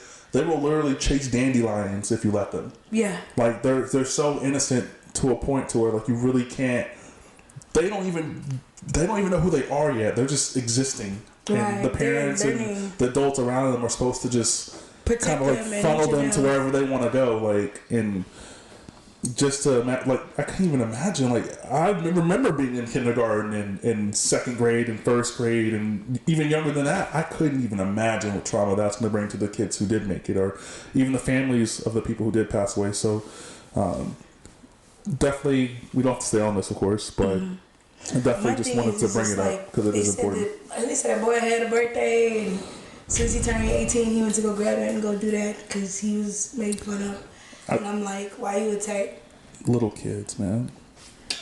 Speaker 1: will literally chase dandelions if you let them.
Speaker 2: Yeah.
Speaker 1: Like they're so innocent to a point to where like you really can't. They don't even know who they are yet. They're just existing, right. And the parents and the adults around them are supposed to just kind of like funnel them to wherever they want to go. Like and just to like I can't even imagine. Like I remember being in kindergarten and in second grade and first grade and even younger than that. I couldn't even imagine what trauma that's going to bring to the kids who did make it, or even the families of the people who did pass away. So. Definitely, we don't have to stay on this, of course, but I definitely just wanted to bring it up because it is important.
Speaker 2: They said that boy had a birthday, and since he turned 18, he went to go grab it and go do that because he was made fun of. And I'm like, why you attack
Speaker 1: little kids, man?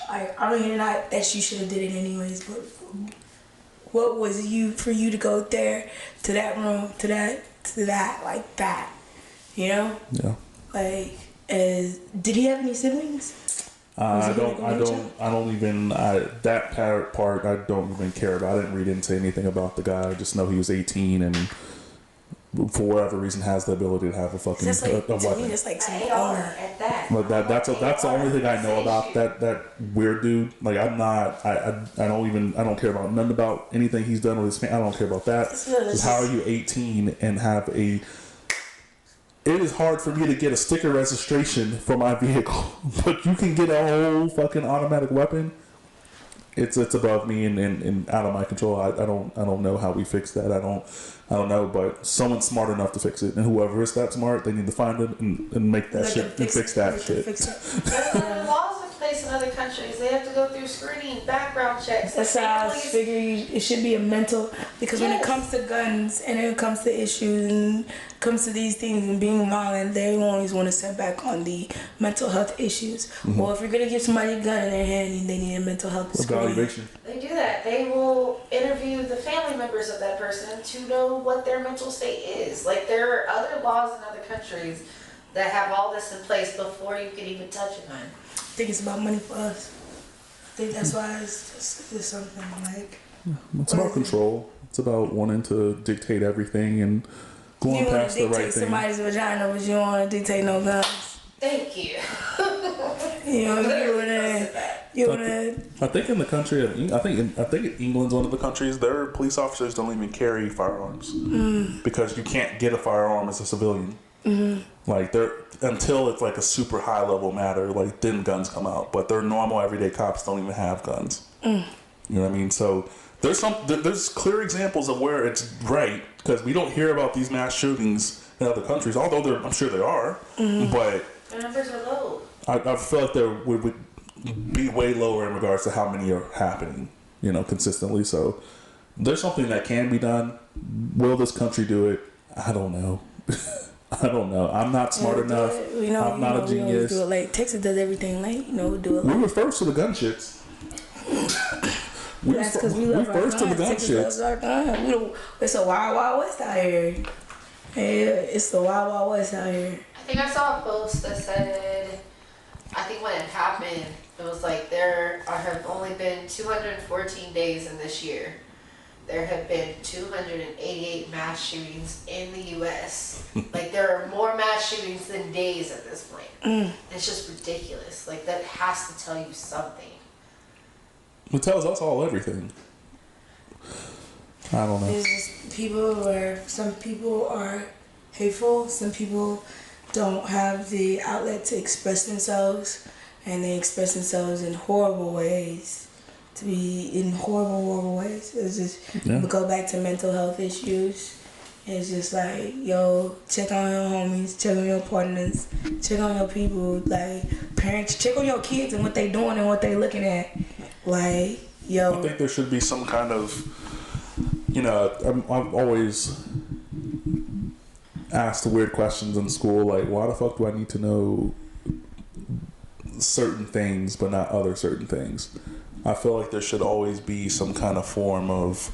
Speaker 2: I mean, not that you should have did it anyways, but what was for you to go there to that room to that like that,
Speaker 1: Yeah.
Speaker 2: Like, did he have any siblings?
Speaker 1: I don't even, that part I don't even care about. I didn't read into anything about the guy. I just know he was 18 and for whatever reason has the ability to have a fucking a weapon.
Speaker 2: It's like some
Speaker 3: at that.
Speaker 1: But that's the only thing I know about that weird dude. Like I don't care about nothing about anything he's done with his family. I don't care about that. Just how are you 18 and have a? It is hard for me to get a sticker registration for my vehicle, but you can get a whole fucking automatic weapon. It's above me and out of my control. I don't know how we fix that. I don't know, but someone's smart enough to fix it, and whoever is that smart, they need to find it and make that shit and fix that shit.
Speaker 3: There are laws in place in other countries. They have to go through screening, background checks.
Speaker 2: That's how I figure it should be a mental, because when it comes to guns and it comes to issues and comes to these things and being violent, they always want to set back on the mental health issues. Mm-hmm. Well, if you're gonna give somebody a gun in their hand, they need a mental health
Speaker 1: evaluation.
Speaker 3: They do that. They will interview the family members of that person to know what their mental state is. Like there are other laws in other countries that have all this in place before you can even touch a gun.
Speaker 2: I think it's about money for us. I think that's why it's something like.
Speaker 1: It's about control. It's about wanting to dictate everything and going past the right thing. You want to dictate somebody's vagina, but you don't want to dictate no guns.
Speaker 3: Thank you.
Speaker 1: I think in the country of I think England's one of the countries. Their police officers don't even carry firearms because you can't get a firearm as a civilian. Mm-hmm. Like they're until it's like a super high level matter. Like then guns come out, but their normal everyday cops don't even have guns. You know what I mean? So there's clear examples of where it's right because we don't hear about these mass shootings in other countries, although I'm sure there are, but
Speaker 3: the numbers are low.
Speaker 1: I feel like there would be way lower in regards to how many are happening, consistently. So there's something that can be done. Will this country do it? I don't know. I don't know. I'm not smart enough. I'm not a genius.
Speaker 2: Do it late. Texas does everything late. Do it late.
Speaker 1: We were first to the gun shits.
Speaker 2: That's because we love our guns. First to the gun shits. It's a wild, wild west out here. Yeah, it's the wild, wild west out here.
Speaker 3: I think I saw a post that said, I think when it happened, it was like there have only been 214 days in this year. There have been 288 mass shootings in the U.S. Like there are more mass shootings than days at this point. It's just ridiculous. Like that has to tell you something.
Speaker 1: It tells us all everything. I don't know.
Speaker 2: There's just people where some people are hateful, some people don't have the outlet to express themselves, and they express themselves in horrible ways. To be in horrible ways. It's just we go back to mental health issues. It's just like, yo, check on your homies, check on your partners, check on your people, like parents, check on your kids and what they doing and what they looking at. Like, yo.
Speaker 1: I think there should be some kind of, I've always asked weird questions in school, like, why the fuck do I need to know certain things but not other certain things? I feel like there should always be some kind of form of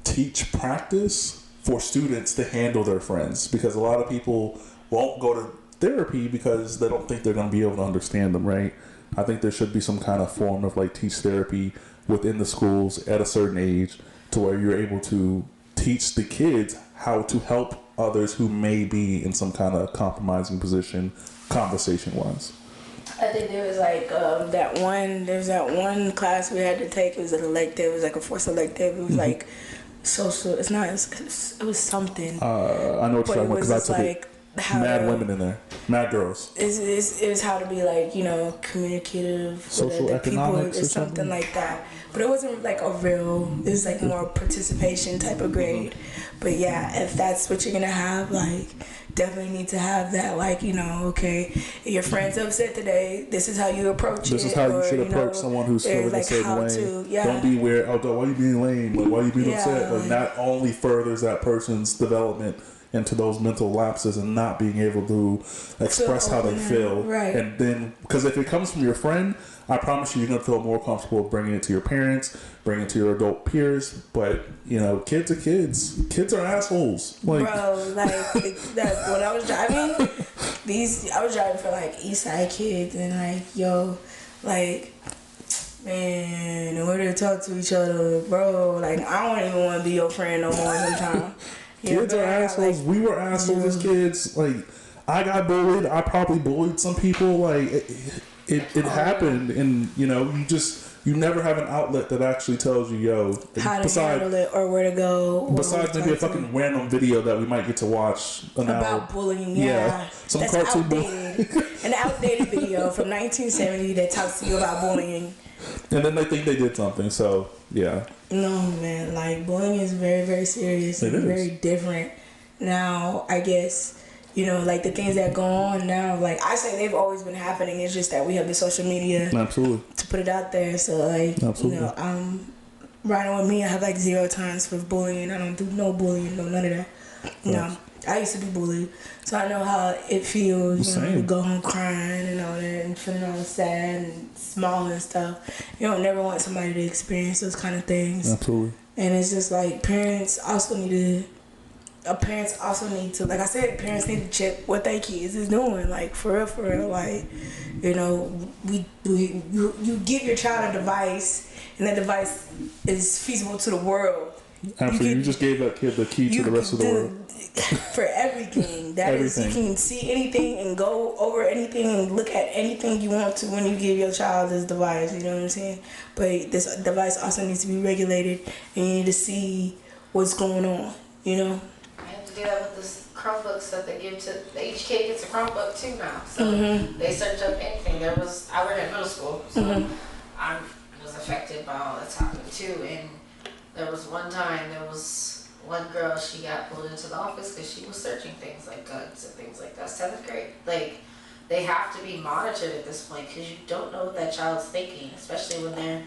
Speaker 1: teach practice for students to handle their friends, because a lot of people won't go to therapy because they don't think they're going to be able to understand them, right? I think there should be some kind of form of like teach therapy within the schools at a certain age to where you're able to teach the kids how to help others who may be in some kind of compromising position conversation-wise.
Speaker 2: I think there was like that one class we had to take. It was an elective. It was like a forced elective. It was like social. It was something.
Speaker 1: I know what you're talking about because I took it. Mad women in there, mad girls.
Speaker 2: It was how to be like communicative,
Speaker 1: social economics
Speaker 2: or something like that. But it wasn't like a real. It was like more participation type of grade. But yeah, if that's what you're gonna have, like. Definitely need to have that, like, okay, if your friend's upset today, this is how you approach it.
Speaker 1: This is how you should approach someone who's feeling a certain way. Don't be weird. Oh, why are you being lame? Like, why are you being upset? Like, not only furthers that person's development into those mental lapses and not being able to express how they feel.
Speaker 2: Right.
Speaker 1: And then, because if it comes from your friend, I promise you're going to feel more comfortable bringing it to your parents, bringing it to your adult peers. But, you know, kids are kids. Kids are assholes. Like,
Speaker 2: bro, like, that, when I was driving, I was driving for, like, East Side kids, and, like, yo, like, man, the way they talk to each other, bro, like, I don't even want to be your friend no more sometimes.
Speaker 1: Kids are assholes. Like, we were assholes as kids. Like, I got bullied. I probably bullied some people. Like, it happened, and, you know, you never have an outlet that actually tells you, yo,
Speaker 2: how to handle it or where to go.
Speaker 1: Besides maybe a fucking random video that we might get to watch
Speaker 2: about bullying. Yeah.
Speaker 1: Some
Speaker 2: that's
Speaker 1: cartoon
Speaker 2: outdated. An outdated video from 1970 that talks to you about bullying.
Speaker 1: And then they think they did something, so yeah.
Speaker 2: No, man, like, bullying is very, very serious and very different. Now, I guess, you know, like, the things that go on now, like, I say they've always been happening. It's just that we have the social media to put it out there. So, like, you know, riding with me, I have, like, 0 times for bullying. I don't do no bullying, no none of that. No. I used to be bullied, so I know how it feels, you know, to go home crying and all that and feeling all sad and small and stuff. You don't never want somebody to experience those kind of things.
Speaker 1: Absolutely.
Speaker 2: And it's just like parents also need to, like I said, parents need to check what their kids is doing, like, for real, like, you know, you give your child a device, and that device is feasible to the world.
Speaker 1: Absolutely, you just gave that kid the key to the rest of the world.
Speaker 2: For everything. That is, you can see anything and go over anything and look at anything you want to when you give your child this device, you know what I'm saying? But this device also needs to be regulated, and you need to see what's going on, you know?
Speaker 3: I have to do that with this Chromebooks that they give to, each kid gets a Chromebook too now. So they search up anything. I work at middle school, so I was affected by all that's happening too. And there was one time, one girl, she got pulled into the office because she was searching things like guns and things like that. 7th grade. Like, they have to be monitored at this point because you don't know what that child's thinking, especially when they're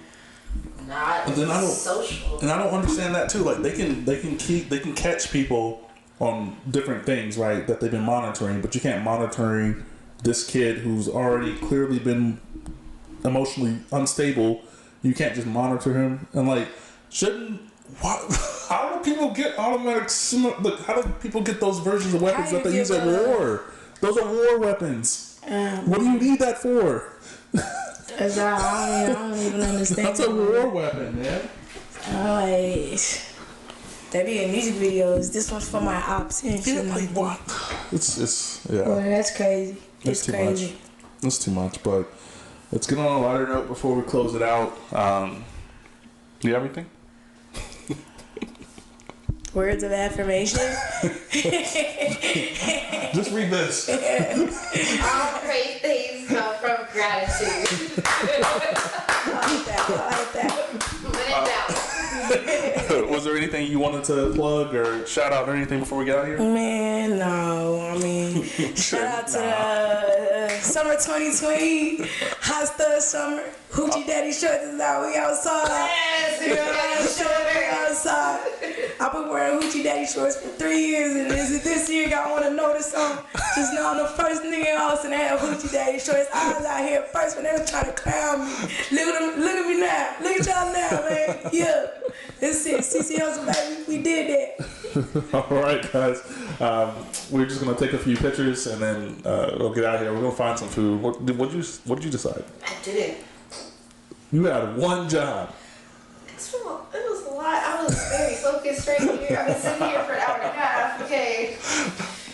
Speaker 3: not social.
Speaker 1: And I don't understand that too. Like, they can catch people on different things, right, that they've been monitoring, but you can't monitor this kid who's already clearly been emotionally unstable. You can't just monitor him. And, like, how do people get automatic? How do people get those versions of weapons that they use at war? Those are war weapons. What do you need that for?
Speaker 2: I don't even understand.
Speaker 1: That's a war weapon, man.
Speaker 2: Like, they be in music videos. This one's for my ops and shit.
Speaker 1: Like, what? It's yeah.
Speaker 2: Well, that's crazy.
Speaker 1: It's too crazy. It's too much. But let's get on a lighter note before we close it out. Do you have anything?
Speaker 2: Words of affirmation.
Speaker 1: Just read this.
Speaker 3: All great things come from gratitude.
Speaker 2: I like that.
Speaker 1: Was there anything you wanted to plug or shout out or anything before we get out of here?
Speaker 2: Man, no. I mean, shout out to the summer 2020, hot stud summer. Hoochie Daddy shorts is out. We outside.
Speaker 3: Yes,
Speaker 2: We outside. I've been wearing Hoochie Daddy shorts for 3 years, and this year y'all want to notice something? Just know I'm the first nigga in Austin to have Hoochie Daddy shorts. I was out here first when they was trying to clown me. Look at me now. Look at y'all now, man. Yeah. This is cece Hustle, baby. We did that.
Speaker 1: All right, guys. We're just gonna take a few pictures and then we'll get out of here. We're gonna find some food. What did you decide?
Speaker 3: I didn't.
Speaker 1: You had one job.
Speaker 3: It was a lot. I was very focused right here. I've been sitting here for an hour and a half. Okay.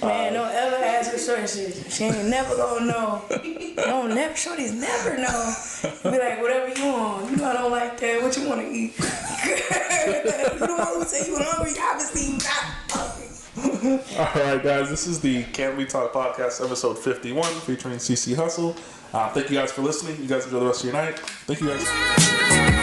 Speaker 2: Man, don't ever ask her certain shit. She ain't never gonna know. Shorties never know. Be like, whatever you want. You know I don't like that. What you want to eat? You the one who say you hungry. Obviously you not hungry.
Speaker 1: All right, guys. This is the Can We Talk podcast, episode 51, featuring cece Hustle. Thank you guys for listening. You guys enjoy the rest of your night. Thank you guys.